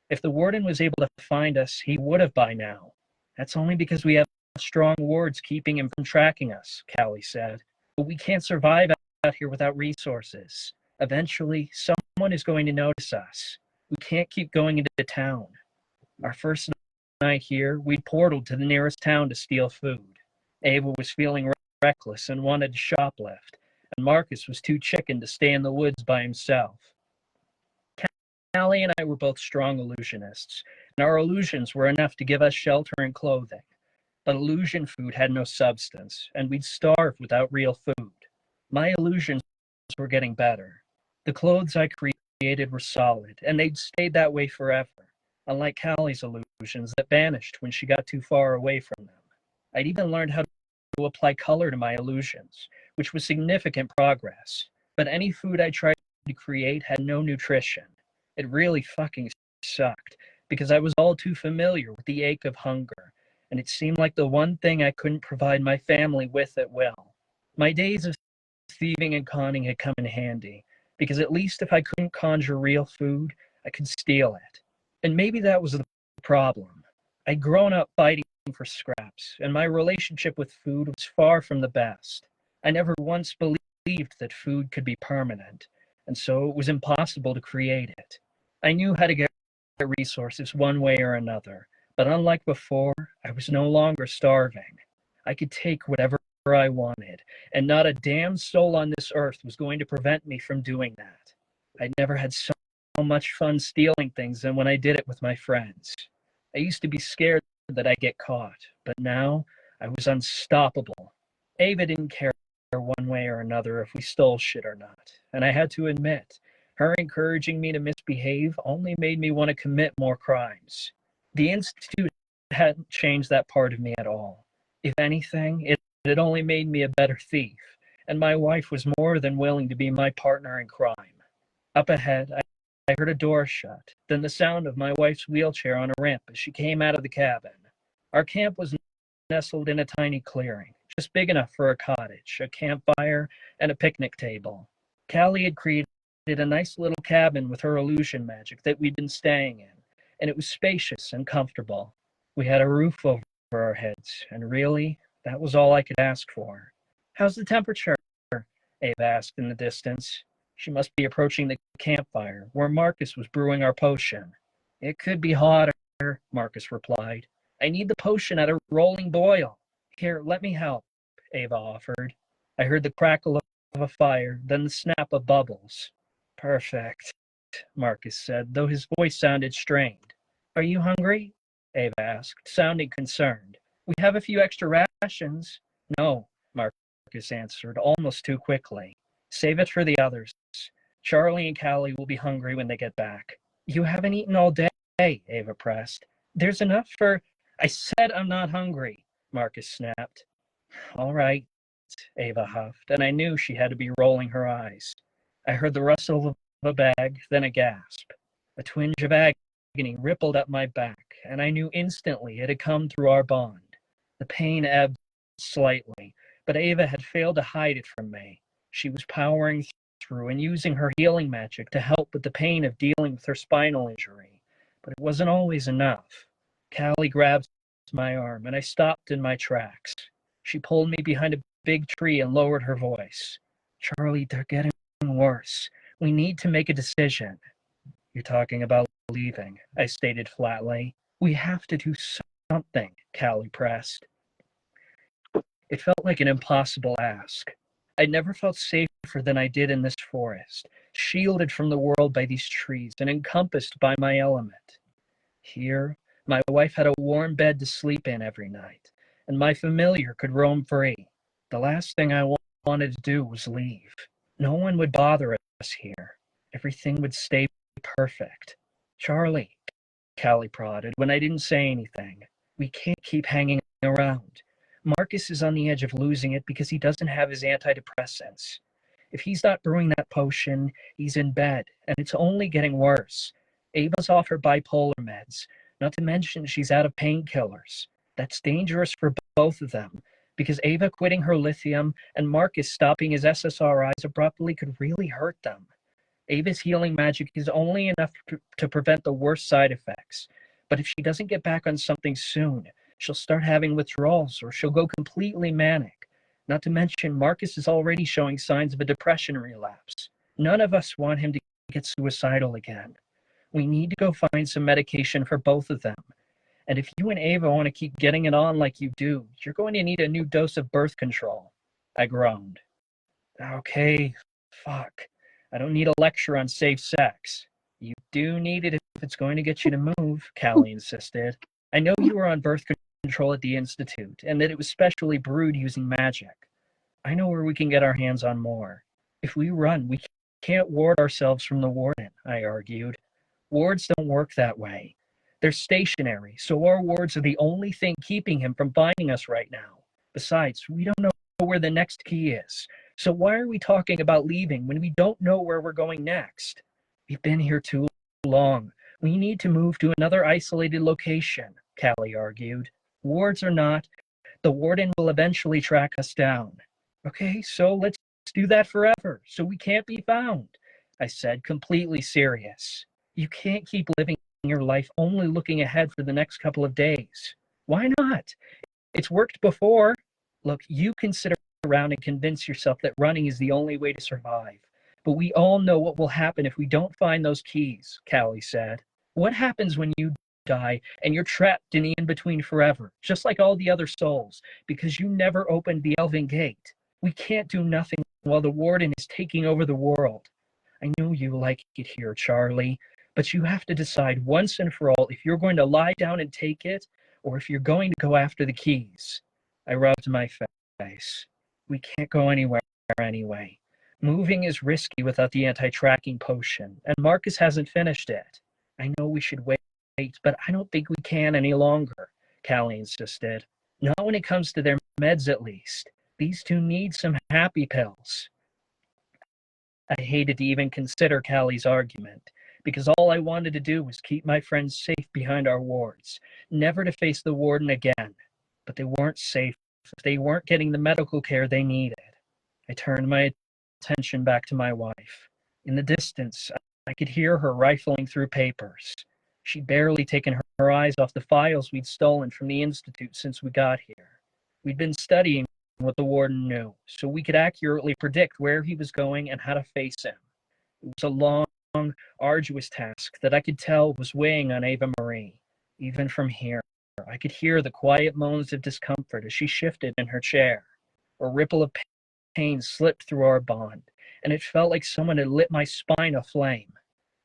If the warden was able to find us, he would have by now. That's only because we have strong wards keeping him from tracking us, Callie said. But we can't survive out here without resources. Eventually, someone is going to notice us. We can't keep going into town. Our first night here, we portaled to the nearest town to steal food. Ava was feeling reckless and wanted to shoplift, and Marcus was too chicken to stay in the woods by himself. Callie and I were both strong illusionists, and our illusions were enough to give us shelter and clothing. But illusion food had no substance, and we'd starve without real food. My illusions were getting better. The clothes I created were solid, and they'd stayed that way forever, unlike Callie's illusions that vanished when she got too far away from them. I'd even learned how to apply color to my illusions, which was significant progress. But any food I tried to create had no nutrition. It really fucking sucked, because I was all too familiar with the ache of hunger, and it seemed like the one thing I couldn't provide my family with at will. My days of thieving and conning had come in handy, because at least if I couldn't conjure real food, I could steal it. And maybe that was the problem. I'd grown up fighting for scraps, and my relationship with food was far from the best. I never once believed that food could be permanent, and so it was impossible to create it. I knew how to get resources one way or another, but unlike before, I was no longer starving. I could take whatever I wanted, and not a damn soul on this earth was going to prevent me from doing that. I'd never had so much fun stealing things than when I did it with my friends. I used to be scared that I'd get caught, but now I was unstoppable. Ava didn't care one way or another if we stole shit or not, and I had to admit, her encouraging me to misbehave only made me want to commit more crimes. The Institute hadn't changed that part of me at all. If anything, it only made me a better thief, and my wife was more than willing to be my partner in crime. Up ahead, I heard a door shut, then the sound of my wife's wheelchair on a ramp as she came out of the cabin. Our camp was nestled in a tiny clearing, just big enough for a cottage, a campfire, and a picnic table. Callie had created a nice little cabin with her illusion magic that we'd been staying in, and it was spacious and comfortable. We had a roof over our heads, and really, that was all I could ask for. How's the temperature? Abe asked in the distance. She must be approaching the campfire, where Marcus was brewing our potion. It could be hotter, Marcus replied. I need the potion at a rolling boil. Here, let me help, Ava offered. I heard the crackle of a fire, then the snap of bubbles. Perfect, Marcus said, though his voice sounded strained. Are you hungry? Ava asked, sounding concerned. We have a few extra rations. No, Marcus answered, almost too quickly. Save it for the others. Charlie and Callie will be hungry when they get back. You haven't eaten all day, Ava pressed. There's enough for... I said I'm not hungry, Marcus snapped. All right, Ava huffed, and I knew she had to be rolling her eyes. I heard the rustle of a bag, then a gasp. A twinge of agony rippled up my back, and I knew instantly it had come through our bond. The pain ebbed slightly, but Ava had failed to hide it from me. She was powering through and using her healing magic to help with the pain of dealing with her spinal injury. But it wasn't always enough. Callie grabbed my arm, and I stopped in my tracks. She pulled me behind a big tree and lowered her voice. Charlie, they're getting worse. We need to make a decision. You're talking about leaving, I stated flatly. We have to do something, Callie pressed. It felt like an impossible ask. I'd never felt safer than I did in this forest, shielded from the world by these trees and encompassed by my element. Here, my wife had a warm bed to sleep in every night, and my familiar could roam free. The last thing I wanted to do was leave. No one would bother us here. Everything would stay perfect. Charlie, Callie prodded when I didn't say anything. We can't keep hanging around. Marcus is on the edge of losing it because he doesn't have his antidepressants. If he's not brewing that potion, he's in bed, and it's only getting worse. Ava's off her bipolar meds, not to mention she's out of painkillers. That's dangerous for both of them, because Ava quitting her lithium and Marcus stopping his SSRIs abruptly could really hurt them. Ava's healing magic is only enough to prevent the worst side effects, but if she doesn't get back on something soon, she'll start having withdrawals or she'll go completely manic. Not to mention, Marcus is already showing signs of a depression relapse. None of us want him to get suicidal again. We need to go find some medication for both of them. And if you and Ava want to keep getting it on like you do, you're going to need a new dose of birth control. I groaned. Okay, fuck. I don't need a lecture on safe sex. You do need it if it's going to get you to move, Callie insisted. I know you were on birth control at the Institute, and that it was specially brewed using magic. I know where we can get our hands on more. If we run, we can't ward ourselves from the warden, I argued. Wards don't work that way. They're stationary, so our wards are the only thing keeping him from finding us right now. Besides, we don't know where the next key is. So why are we talking about leaving when we don't know where we're going next? We've been here too long. We need to move to another isolated location, Callie argued. Wards or not, the warden will eventually track us down. Okay, so let's do that forever, so we can't be found, I said, completely serious. You can't keep living your life only looking ahead for the next couple of days. Why not? It's worked before. Look, you can sit around and convince yourself that running is the only way to survive. But we all know what will happen if we don't find those keys, Callie said. What happens when you die and you're trapped in the in-between forever, just like all the other souls, because you never opened the Elven Gate? We can't do nothing while the warden is taking over the world. I know you like it here, Charlie, but you have to decide once and for all if you're going to lie down and take it, or if you're going to go after the keys. I rubbed my face. We can't go anywhere anyway. Moving is risky without the anti-tracking potion, and Marcus hasn't finished it. I know we should wait, but I don't think we can any longer, Callie insisted. Not when it comes to their meds, at least. These two need some happy pills. I hated to even consider Callie's argument, because all I wanted to do was keep my friends safe behind our wards, never to face the warden again. But they weren't safe if they weren't getting the medical care they needed. I turned my attention back to my wife. In the distance, I could hear her rifling through papers. She'd barely taken her eyes off the files we'd stolen from the Institute since we got here. We'd been studying what the warden knew, so we could accurately predict where he was going and how to face him. It was a long, arduous task that I could tell was weighing on Ava Marie. Even from here, I could hear the quiet moans of discomfort as she shifted in her chair. A ripple of pain slipped through our bond, and it felt like someone had lit my spine aflame.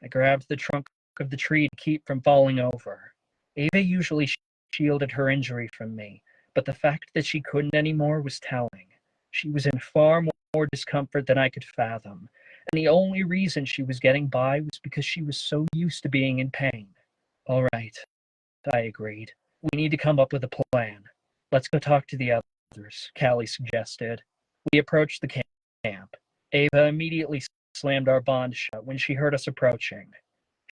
I grabbed the trunk of the tree to keep from falling over. Ava usually shielded her injury from me, but the fact that she couldn't anymore was telling. She was in far more discomfort than I could fathom, and the only reason she was getting by was because she was so used to being in pain. All right, I agreed. We need to come up with a plan. Let's go talk to the others, Callie suggested. We approached the camp. Ava immediately slammed our bond shut when she heard us approaching.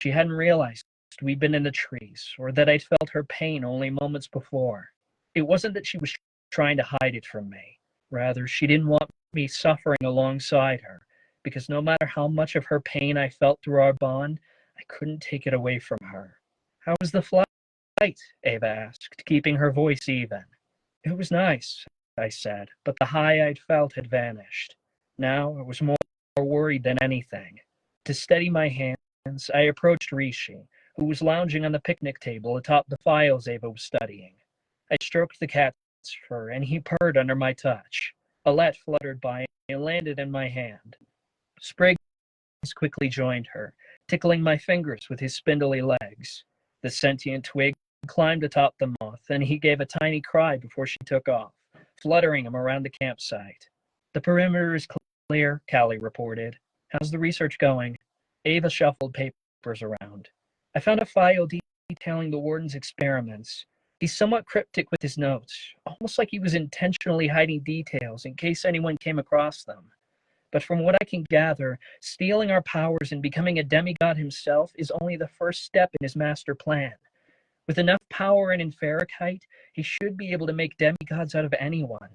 She hadn't realized we'd been in the trees, or that I'd felt her pain only moments before. It wasn't that she was trying to hide it from me. Rather, she didn't want me suffering alongside her, because no matter how much of her pain I felt through our bond, I couldn't take it away from her. How was the flight? Ava asked, keeping her voice even. It was nice, I said, but the high I'd felt had vanished. Now I was more worried than anything. To steady my hands, I approached Rishi, who was lounging on the picnic table atop the files Ava was studying. I stroked the cat's fur, and he purred under my touch. Alette fluttered by and landed in my hand. Spriggs quickly joined her, tickling my fingers with his spindly legs. The sentient twig climbed atop the moth, and he gave a tiny cry before she took off, fluttering him around the campsite. The perimeter is clear, Callie reported. How's the research going? Ava shuffled papers around. I found a file detailing the warden's experiments. He's somewhat cryptic with his notes, almost like he was intentionally hiding details in case anyone came across them. But from what I can gather, stealing our powers and becoming a demigod himself is only the first step in his master plan. With enough power and Inferokite, he should be able to make demigods out of anyone.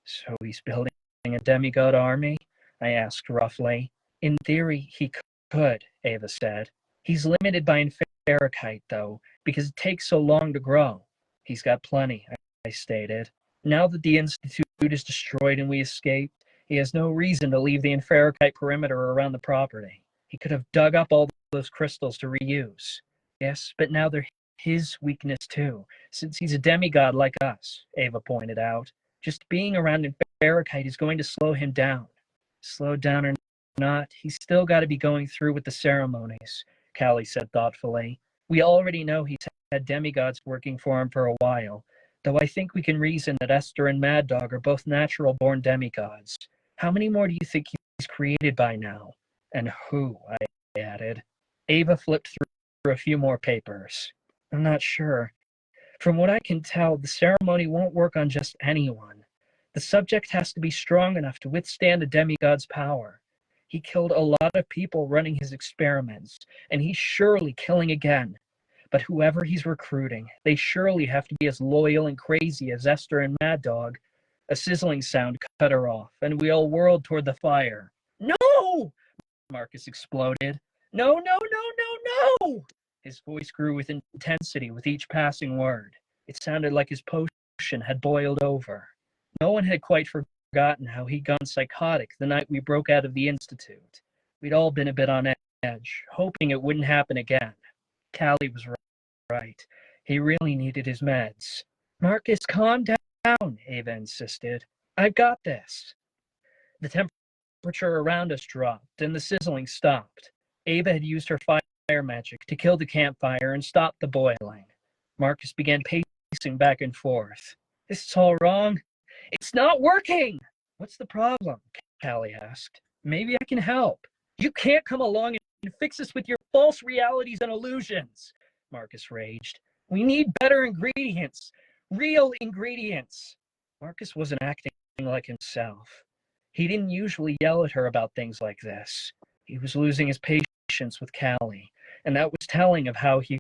So he's building a demigod army? I asked roughly. In theory, he could, Ava said. He's limited by Inferokite, though, because it takes so long to grow. He's got plenty, I stated. Now that the Institute is destroyed and we escaped, he has no reason to leave the Inferokite perimeter around the property. He could have dug up all those crystals to reuse. Yes, but now they're his weakness too, since he's a demigod like us, Ava pointed out. Just being around Inferokite is going to slow him down. Slow down or not, he's still got to be going through with the ceremonies, Callie said thoughtfully. We already know he's had demigods working for him for a while, though I think we can reason that Esther and Mad Dog are both natural-born demigods. How many more do you think he's created by now? And who, I added. Ava flipped through a few more papers. I'm not sure. From what I can tell, the ceremony won't work on just anyone. The subject has to be strong enough to withstand a demigod's power. He killed a lot of people running his experiments, and he's surely killing again. But whoever he's recruiting, they surely have to be as loyal and crazy as Esther and Mad Dog. A sizzling sound cut her off, and we all whirled toward the fire. No! Marcus exploded. No, no, no, no, no! His voice grew with intensity with each passing word. It sounded like his potion had boiled over. No one had quite forgotten how he'd gone psychotic the night we broke out of the Institute. We'd all been a bit on edge, hoping it wouldn't happen again. Callie was right. He really needed his meds. Marcus, calm down, Ava insisted. I've got this. The temperature around us dropped, and the sizzling stopped. Ava had used her fire magic to kill the campfire and stop the boiling. Marcus began pacing back and forth. This is all wrong. It's not working! What's the problem? Callie asked. Maybe I can help. You can't come along and fix us with your false realities and illusions, Marcus raged. We need better ingredients. Real ingredients. Marcus wasn't acting like himself. He didn't usually yell at her about things like this. He was losing his patience with Callie, and that was telling of how he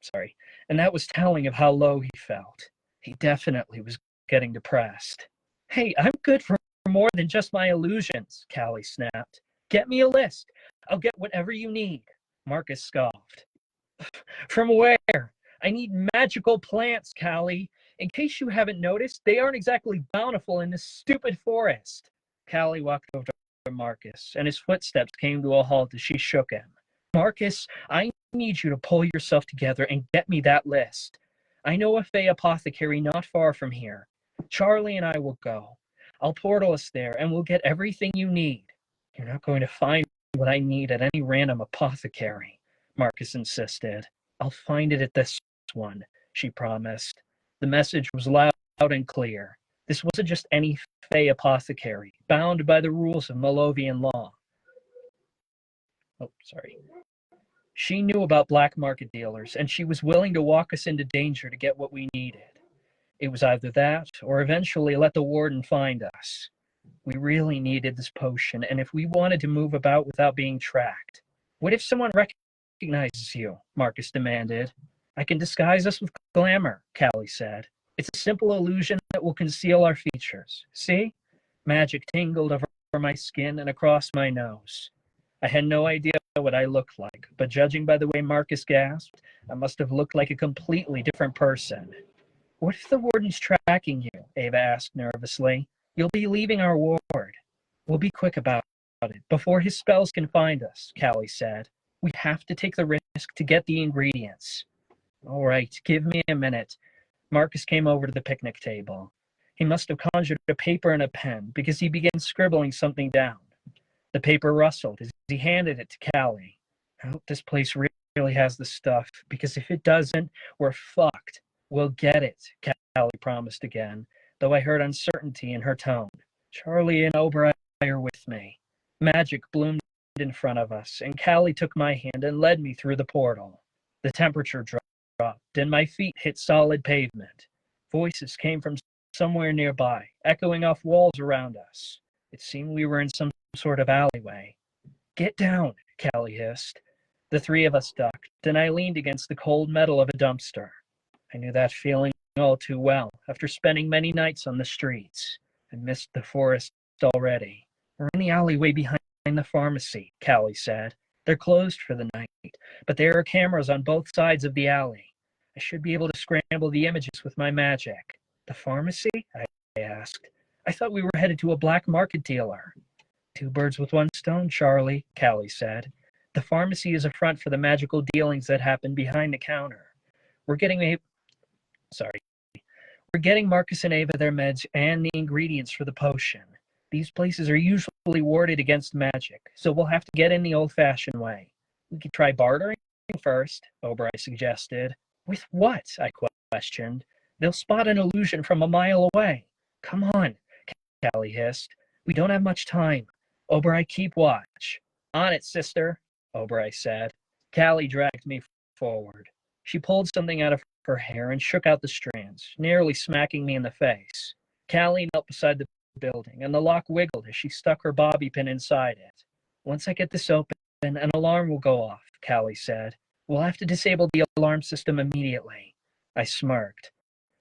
sorry, and that was telling of how low he felt. He definitely was getting depressed. Hey, I'm good for more than just my illusions, Callie snapped. Get me a list. I'll get whatever you need. Marcus scoffed. From where? I need magical plants, Callie. In case you haven't noticed, they aren't exactly bountiful in this stupid forest. Callie walked over to Marcus, and his footsteps came to a halt as she shook him. Marcus, I need you to pull yourself together and get me that list. I know a Fey apothecary not far from here. Charlie and I will go. I'll portal us there, and we'll get everything you need. You're not going to find what I need at any random apothecary, Marcus insisted. I'll find it at this one, she promised. The message was loud and clear. This wasn't just any Fey apothecary, bound by the rules of Malovian law. She knew about black market dealers, and she was willing to walk us into danger to get what we needed. It was either that, or eventually let the warden find us. We really needed this potion, and if we wanted to move about without being tracked. What if someone recognizes you? Marcus demanded. I can disguise us with glamour, Callie said. It's a simple illusion that will conceal our features. See? Magic tingled over my skin and across my nose. I had no idea what I looked like, but judging by the way Marcus gasped, I must have looked like a completely different person. What if the warden's tracking you? Ava asked nervously. You'll be leaving our ward. We'll be quick about it, before his spells can find us, Callie said. We have to take the risk to get the ingredients. All right, give me a minute. Marcus came over to the picnic table. He must have conjured a paper and a pen, because he began scribbling something down. The paper rustled as he handed it to Callie. I hope this place really has the stuff, because if it doesn't, we're fucked. We'll get it, Callie promised again, though I heard uncertainty in her tone. Charlie and Oberei are with me. Magic bloomed in front of us, and Callie took my hand and led me through the portal. The temperature dropped, and my feet hit solid pavement. Voices came from somewhere nearby, echoing off walls around us. It seemed we were in some sort of alleyway. Get down, Callie hissed. The three of us ducked, and I leaned against the cold metal of a dumpster. I knew that feeling all too well, after spending many nights on the streets. I missed the forest already. We're in the alleyway behind the pharmacy, Callie said. They're closed for the night, but there are cameras on both sides of the alley. I should be able to scramble the images with my magic. The pharmacy? I asked. I thought we were headed to a black market dealer. Two birds with one stone, Charlie, Callie said. The pharmacy is a front for the magical dealings that happen behind the counter. We're getting Marcus and Ava their meds and the ingredients for the potion. These places are usually warded against magic, so we'll have to get in the old-fashioned way. We could try bartering first, Oberei suggested. With what? I questioned. They'll spot an illusion from a mile away. Come on, Callie hissed. We don't have much time. Oberei, keep watch. On it, sister, Oberei said. Callie dragged me forward. She pulled something out of her hair and shook out the strands, nearly smacking me in the face. Callie knelt beside the building, and the lock wiggled as she stuck her bobby pin inside it. Once I get this open, an alarm will go off, Callie said. We'll have to disable the alarm system immediately. I smirked.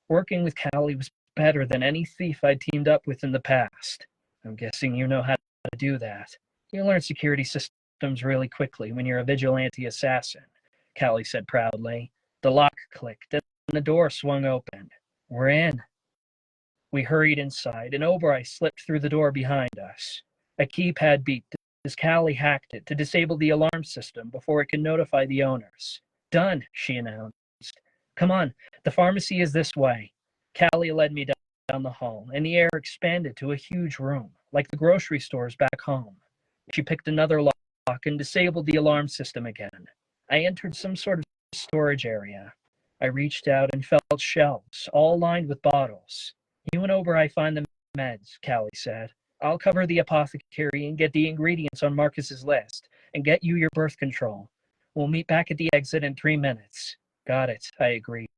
Working with Callie was better than any thief I'd teamed up with in the past. I'm guessing you know how to do that. You learn security systems really quickly when you're a vigilante assassin, Callie said proudly. The lock clicked, and the door swung open. We're in. We hurried inside, and Oberei slipped through the door behind us. A keypad beeped as Callie hacked it to disable the alarm system before it could notify the owners. Done, she announced. Come on, the pharmacy is this way. Callie led me down the hall, and the air expanded to a huge room, like the grocery stores back home. She picked another lock and disabled the alarm system again. I entered some sort of storage area. I reached out and felt shelves, all lined with bottles. You and Oberei find the meds, Callie said. I'll cover the apothecary and get the ingredients on Marcus's list, and get you your birth control. We'll meet back at the exit in 3 minutes. Got it, I agreed.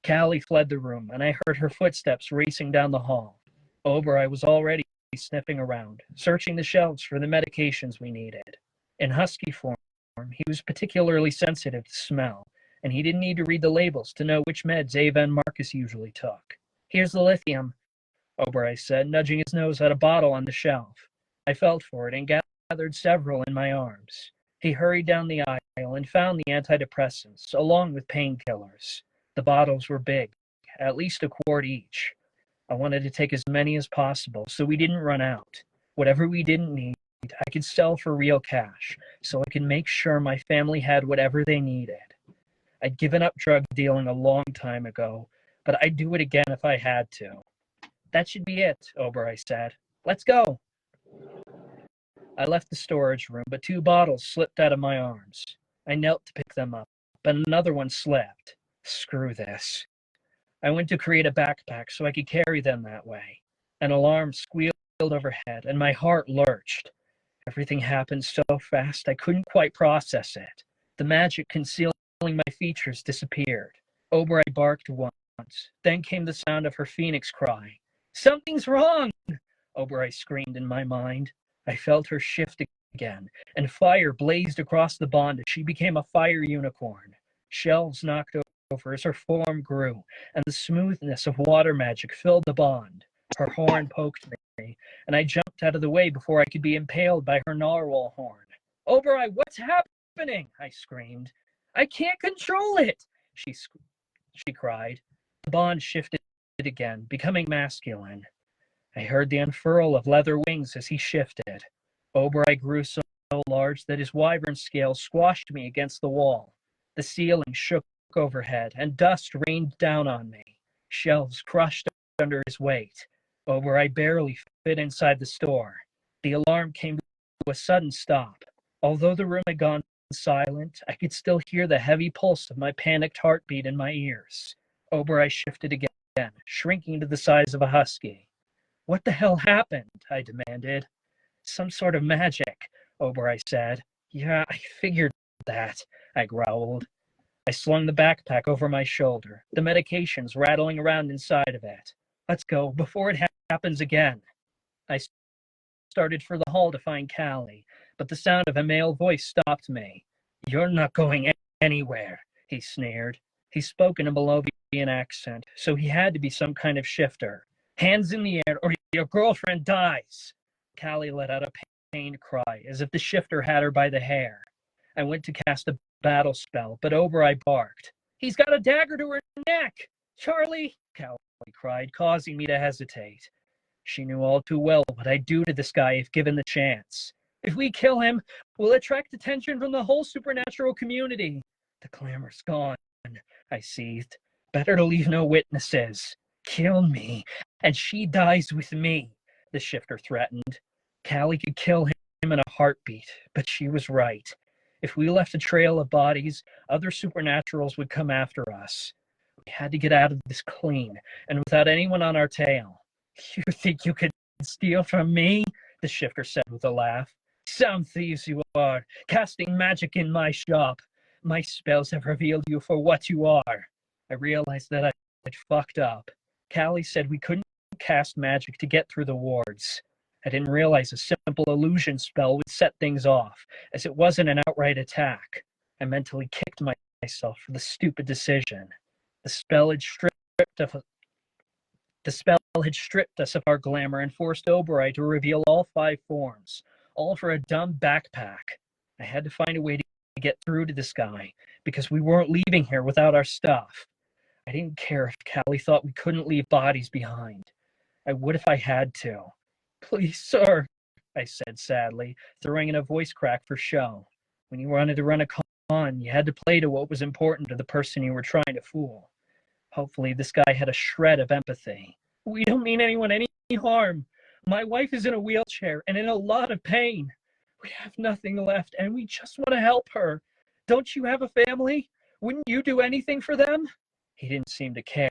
Callie fled the room, and I heard her footsteps racing down the hall. Oberei was already sniffing around, searching the shelves for the medications we needed. In husky form, He was particularly sensitive to smell, and he didn't need to read the labels to know which meds Ava and Marcus usually took. Here's the lithium, Oberei said, nudging his nose at a bottle on the shelf. I felt for it and gathered several in my arms. He hurried down the aisle and found the antidepressants, along with painkillers. The bottles were big, at least a quart each. I wanted to take as many as possible so we didn't run out. Whatever we didn't need, I could sell for real cash, so I could make sure my family had whatever they needed. I'd given up drug dealing a long time ago, but I'd do it again if I had to. That should be it, Oberei said. Let's go. I left the storage room, but 2 bottles slipped out of my arms. I knelt to pick them up, but another one slipped. Screw this. I went to create a backpack so I could carry them that way. An alarm squealed overhead, and my heart lurched. Everything happened so fast I couldn't quite process it. The magic concealing my features disappeared. Oberei barked once. Then came the sound of her phoenix cry. Something's wrong! Oberei screamed in my mind. I felt her shift again, and fire blazed across the bond as she became a fire unicorn. Shelves knocked over as her form grew, and the smoothness of water magic filled the bond. Her horn poked me, and I jumped out of the way before I could be impaled by her narwhal horn. Oberei, what's happening? I screamed. I can't control it, she cried. The bond shifted again, becoming masculine. I heard the unfurl of leather wings as he shifted. Oberei grew so large that his wyvern scales squashed me against the wall. The ceiling shook overhead, and dust rained down on me. Shelves crushed under his weight. Oberei barely fit inside the store. The alarm came to a sudden stop. Although the room had gone silent, I could still hear the heavy pulse of my panicked heartbeat in my ears. Oberei shifted again, shrinking to the size of a husky. What the hell happened? I demanded. Some sort of magic, Oberei said. Yeah, I figured that, I growled. I slung the backpack over my shoulder, the medications rattling around inside of it. Let's go, before it happens again. I started for the hall to find Callie, but the sound of a male voice stopped me. You're not going anywhere, he sneered. He spoke in a Malovian accent, so he had to be some kind of shifter. Hands in the air, or your girlfriend dies. Callie let out a pained cry, as if the shifter had her by the hair. I went to cast a battle spell, but Oberei barked. He's got a dagger to her neck! Charlie! Callie cried, causing me to hesitate. She knew all too well what I'd do to this guy if given the chance. If we kill him, we'll attract attention from the whole supernatural community. The clamor's gone, I seethed. Better to leave no witnesses. Kill me, and she dies with me, the shifter threatened. Callie could kill him in a heartbeat, but she was right. If we left a trail of bodies, other supernaturals would come after us. We had to get out of this clean, and without anyone on our tail. You think you could steal from me? The shifter said with a laugh. Some thieves you are, casting magic in my shop. My spells have revealed you for what you are. I realized that I'd fucked up. Callie said we couldn't cast magic to get through the wards. I didn't realize a simple illusion spell would set things off, as it wasn't an outright attack. I mentally kicked myself for the stupid decision. The spell had stripped us of our glamour and forced Oberei to reveal all 5 forms, all for a dumb backpack. I had to find a way to get through to this guy, because we weren't leaving here without our stuff. I didn't care if Callie thought we couldn't leave bodies behind. I would if I had to. Please, sir, I said sadly, throwing in a voice crack for show. When you wanted to run a con, you had to play to what was important to the person you were trying to fool. Hopefully this guy had a shred of empathy. We don't mean anyone any harm. My wife is in a wheelchair and in a lot of pain. We have nothing left and we just want to help her. Don't you have a family? Wouldn't you do anything for them? He didn't seem to care.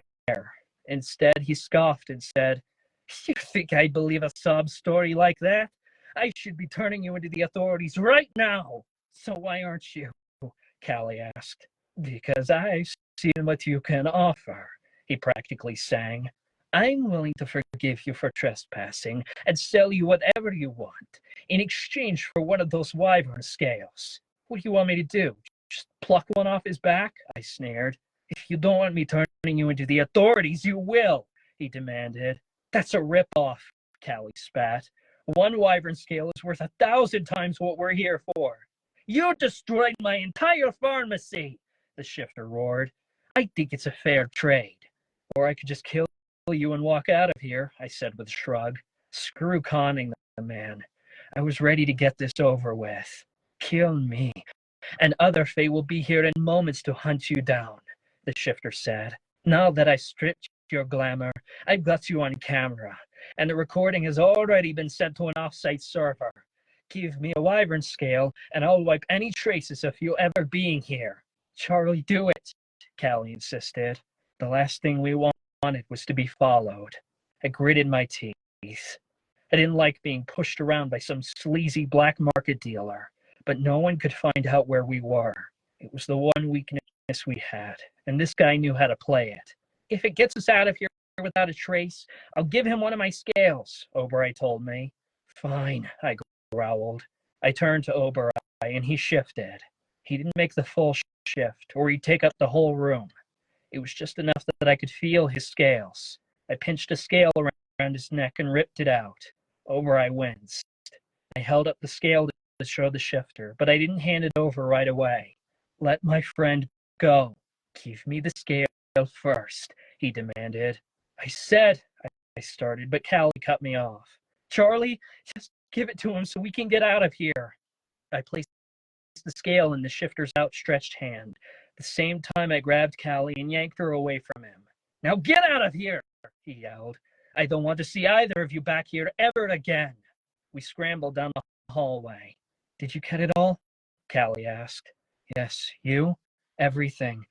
Instead, he scoffed and said, You think I'd believe a sob story like that? I should be turning you into the authorities right now. So why aren't you? Callie asked. Because I've seen what you can offer, he practically sang. I'm willing to forgive you for trespassing and sell you whatever you want in exchange for one of those wyvern scales. What do you want me to do? Just pluck one off his back? I sneered. If you don't want me turning you into the authorities, you will, he demanded. That's a ripoff, Callie spat. One wyvern scale is worth 1,000 times what we're here for. You destroyed my entire pharmacy, the shifter roared. I think it's a fair trade. Or I could just kill you and walk out of here, I said with a shrug. Screw conning the man. I was ready to get this over with. Kill me, and other Fae will be here in moments to hunt you down, the shifter said. Now that I stripped your glamour, I've got you on camera, and the recording has already been sent to an off-site server. Give me a wyvern scale, and I'll wipe any traces of you ever being here. Charlie, do it, Callie insisted. The last thing we wanted was to be followed. I gritted my teeth. I didn't like being pushed around by some sleazy black market dealer, but no one could find out where we were. It was the one weakness we had, and this guy knew how to play it. If it gets us out of here without a trace, I'll give him one of my scales, Obereye told me. Fine, I growled. I turned to Obereye, and he shifted. He didn't make the full shift, or he'd take up the whole room. It was just enough that I could feel his scales. I pinched a scale around his neck and ripped it out. Obereye winced. I held up the scale to show the shifter, but I didn't hand it over right away. Let my friend go. Give me the scale first, he demanded. I started, but Callie cut me off. Charlie, just give it to him so we can get out of here. I placed the scale in the shifter's outstretched hand. At the same time, I grabbed Callie and yanked her away from him. Now get out of here, he yelled. I don't want to see either of you back here ever again. We scrambled down the hallway. Did you get it all? Callie asked. Yes, you? Everything,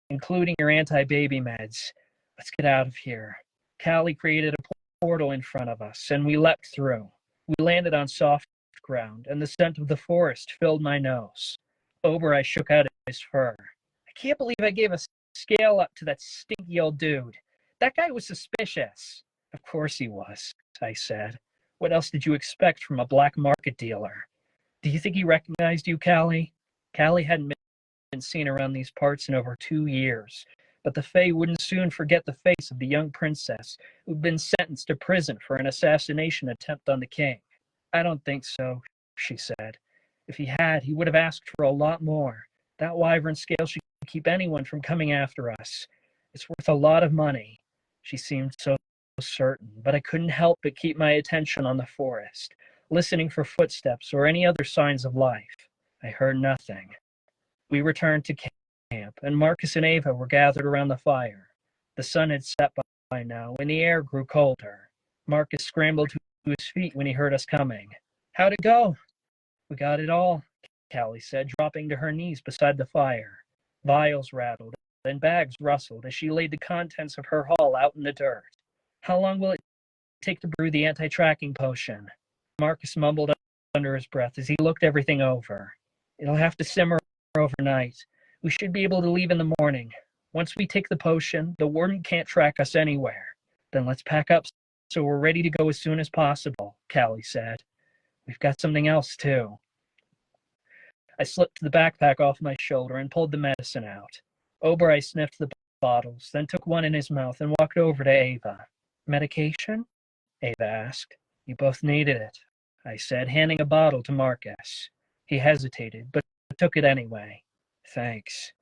including your anti-baby meds. Let's get out of here. Callie created a portal in front of us, and we leapt through. We landed on soft ground, and the scent of the forest filled my nose. Obereye shook out his fur. I can't believe I gave a scale up to that stinky old dude. That guy was suspicious. Of course he was, I said. What else did you expect from a black market dealer? Do you think he recognized you, Callie? Callie hadn't been seen around these parts in over 2 years, but the Fae wouldn't soon forget the face of the young princess who'd been sentenced to prison for an assassination attempt on the king. I don't think so, she said. If he had, he would have asked for a lot more. That wyvern scale should keep anyone from coming after us. It's worth a lot of money. She seemed so certain, but I couldn't help but keep my attention on the forest, listening for footsteps or any other signs of life. I heard nothing. We returned to camp, and Marcus and Ava were gathered around the fire. The sun had set by now, and the air grew colder. Marcus scrambled to his feet when he heard us coming. How'd it go? We got it all, Callie said, dropping to her knees beside the fire. Vials rattled, and bags rustled as she laid the contents of her haul out in the dirt. How long will it take to brew the anti-tracking potion? Marcus mumbled under his breath as he looked everything over. It'll have to simmer overnight. We should be able to leave in the morning. Once we take the potion, the warden can't track us anywhere. Then let's pack up so we're ready to go as soon as possible, Callie said. We've got something else, too. I slipped the backpack off my shoulder and pulled the medicine out. Obereye sniffed the bottles, then took one in his mouth and walked over to Ava. Medication? Ava asked. You both needed it, I said, handing a bottle to Marcus. He hesitated, but took it anyway. Thanks.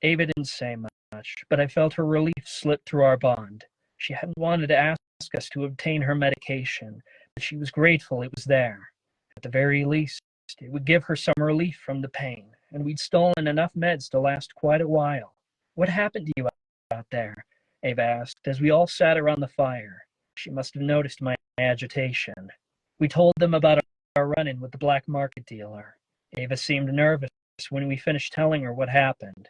Ava didn't say much, but I felt her relief slip through our bond. She hadn't wanted to ask us to obtain her medication, but she was grateful it was there. At the very least, it would give her some relief from the pain, and we'd stolen enough meds to last quite a while. What happened to you out there? Ava asked, as we all sat around the fire. She must have noticed my agitation. We told them about our run-in with the black market dealer. Ava seemed nervous when we finished telling her what happened.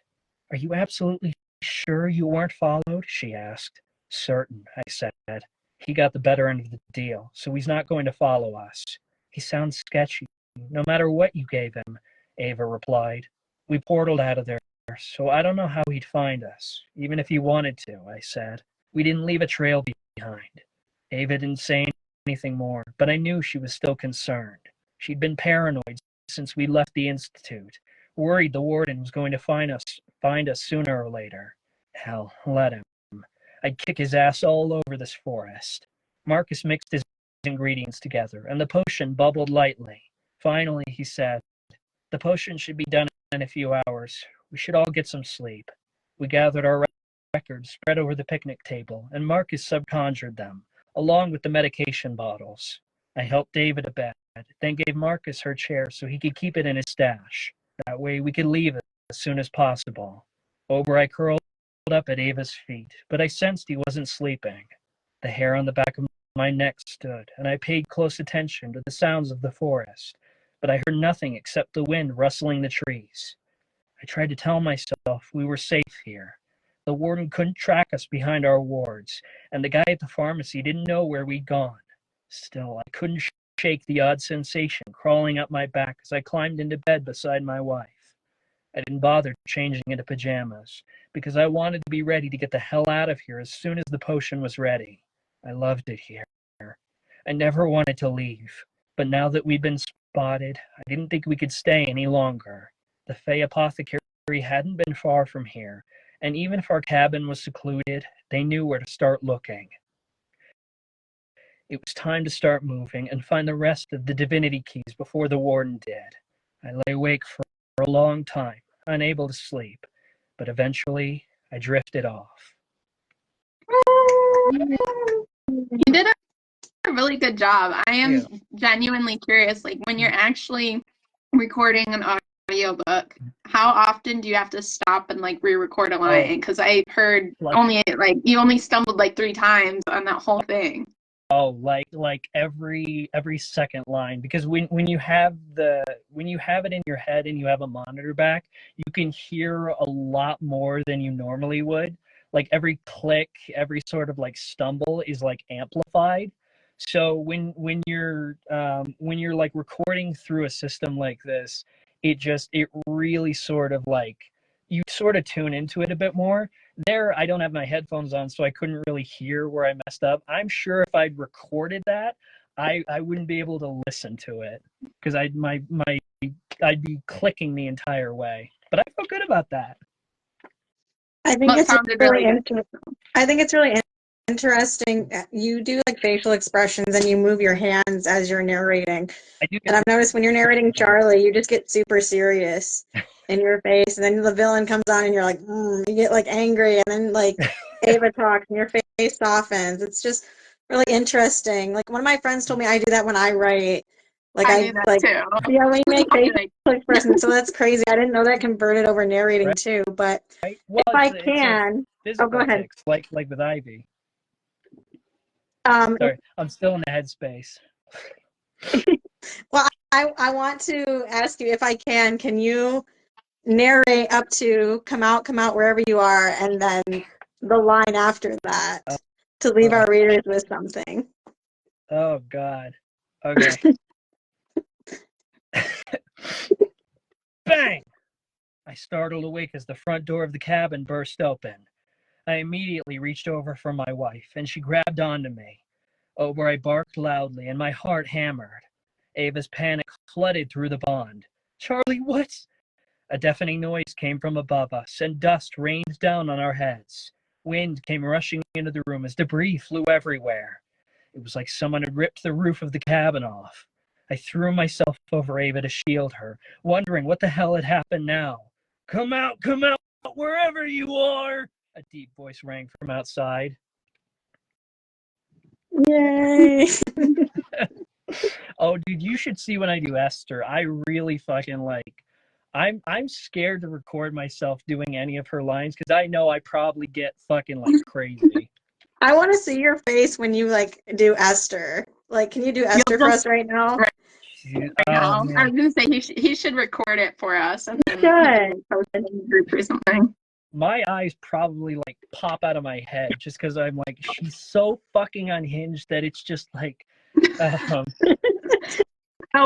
Are you absolutely sure you weren't followed? She asked. Certain, I said. He got the better end of the deal, so he's not going to follow us. He sounds sketchy, no matter what you gave him, Ava replied. We portaled out of there, so I don't know how he'd find us, even if he wanted to, I said. We didn't leave a trail behind. Ava didn't say anything more, but I knew she was still concerned. She'd been paranoid since we left the institute. Worried the warden was going to find us sooner or later. Hell, let him. I'd kick his ass all over this forest. Marcus mixed his ingredients together, and the potion bubbled lightly. Finally, he said, "The potion should be done in a few hours. We should all get some sleep." We gathered our records spread over the picnic table, and Marcus subconjured them, along with the medication bottles. I helped David to bed, then gave Marcus her chair so he could keep it in his stash. That way we could leave it as soon as possible. I curled up at Ava's feet, but I sensed he wasn't sleeping. The hair on the back of my neck stood, and I paid close attention to the sounds of the forest, but I heard nothing except the wind rustling the trees. I tried to tell myself we were safe here. The warden couldn't track us behind our wards, and the guy at the pharmacy didn't know where we'd gone. Still, I couldn't shake the odd sensation crawling up my back as I climbed into bed beside my wife. I didn't bother changing into pajamas, because I wanted to be ready to get the hell out of here as soon as the potion was ready. I loved it here. I never wanted to leave, but now that we'd been spotted, I didn't think we could stay any longer. The Fey apothecary hadn't been far from here, and even if our cabin was secluded, they knew where to start looking. It was time to start moving and find the rest of the divinity keys before the warden did. I lay awake for a long time, unable to sleep, but eventually I drifted off. You did a really good job. I am genuinely curious, like when you're actually recording an audiobook, how often do you have to stop and like re-record a line? Because I heard you only stumbled like 3 times on that whole thing. Oh, like every second line, because when you have it in your head and you have a monitor back, you can hear a lot more than you normally would. Like every click, every sort of like stumble is like amplified. So when you're like recording through a system like this, it really sort of like you sort of tune into it a bit more. There, I don't have my headphones on, so I couldn't really hear where I messed up. I'm sure if I'd recorded that, I wouldn't be able to listen to it because I'd be clicking the entire way. But I feel good about that. I think it's really interesting. You do like facial expressions and you move your hands as you're narrating. And I've noticed when you're narrating Charlie, you just get super serious in your face, and then the villain comes on and you're like, you get like angry, and then like Ava talks and your face softens. It's just really interesting. Like one of my friends told me I do that when I write. Like I do that like too. Yeah, when you make facial expressions. So that's crazy. I didn't know that converted over narrating too. But well, if I can, go ahead. Like with Ivy. Sorry, I'm still in the headspace. Well, I want to ask you if I can you narrate up to come out wherever you are, and then the line after that to leave our readers with something. Oh God. Okay. Bang! I startled awake as the front door of the cabin burst open. I immediately reached over for my wife, and she grabbed onto me. I barked loudly, and my heart hammered. Ava's panic flooded through the bond. "Charlie, what?" A deafening noise came from above us, and dust rained down on our heads. Wind came rushing into the room as debris flew everywhere. It was like someone had ripped the roof of the cabin off. I threw myself over Ava to shield her, wondering what the hell had happened now. Come out, wherever you are!" A deep voice rang from outside. Yay! Oh, dude, you should see when I do Esther. I really fucking I'm scared to record myself doing any of her lines because I know I probably get fucking like crazy. I want to see your face when you like do Esther. Like, can you do Esther for us right now? Right. I was gonna say he should record it for us and then post it in the group or something. My eyes probably like pop out of my head just because I'm like, she's so fucking unhinged that it's just like.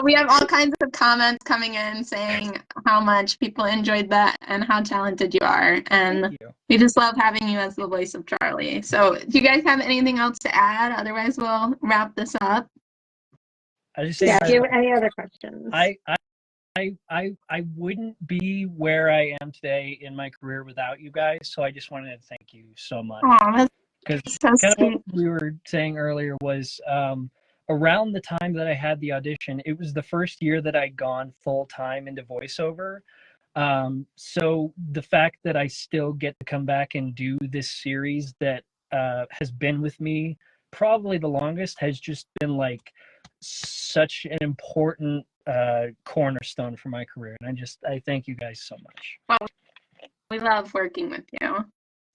We have all kinds of comments coming in saying how much people enjoyed that and how talented you are, and we just love having you as the voice of Charlie. So, do you guys have anything else to add? Otherwise, we'll wrap this up. I just say, do you have any other questions? I wouldn't be where I am today in my career without you guys. So I just wanted to thank you so much. Oh, that's Because so kind of what sweet. we were saying earlier was around the time that I had the audition, it was the first year that I'd gone full time into voiceover. So the fact that I still get to come back and do this series that has been with me probably the longest has just been like such an important cornerstone for my career. And I thank you guys so much. Well, we love working with you.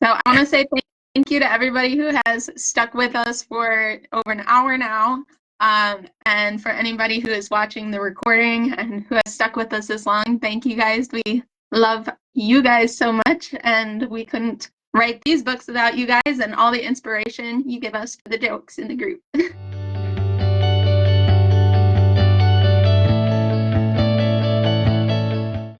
So I want to say thank you to everybody who has stuck with us for over an hour now. And for anybody who is watching the recording and who has stuck with us this long, thank you guys. We love you guys so much, and we couldn't write these books without you guys and all the inspiration you give us for the jokes in the group.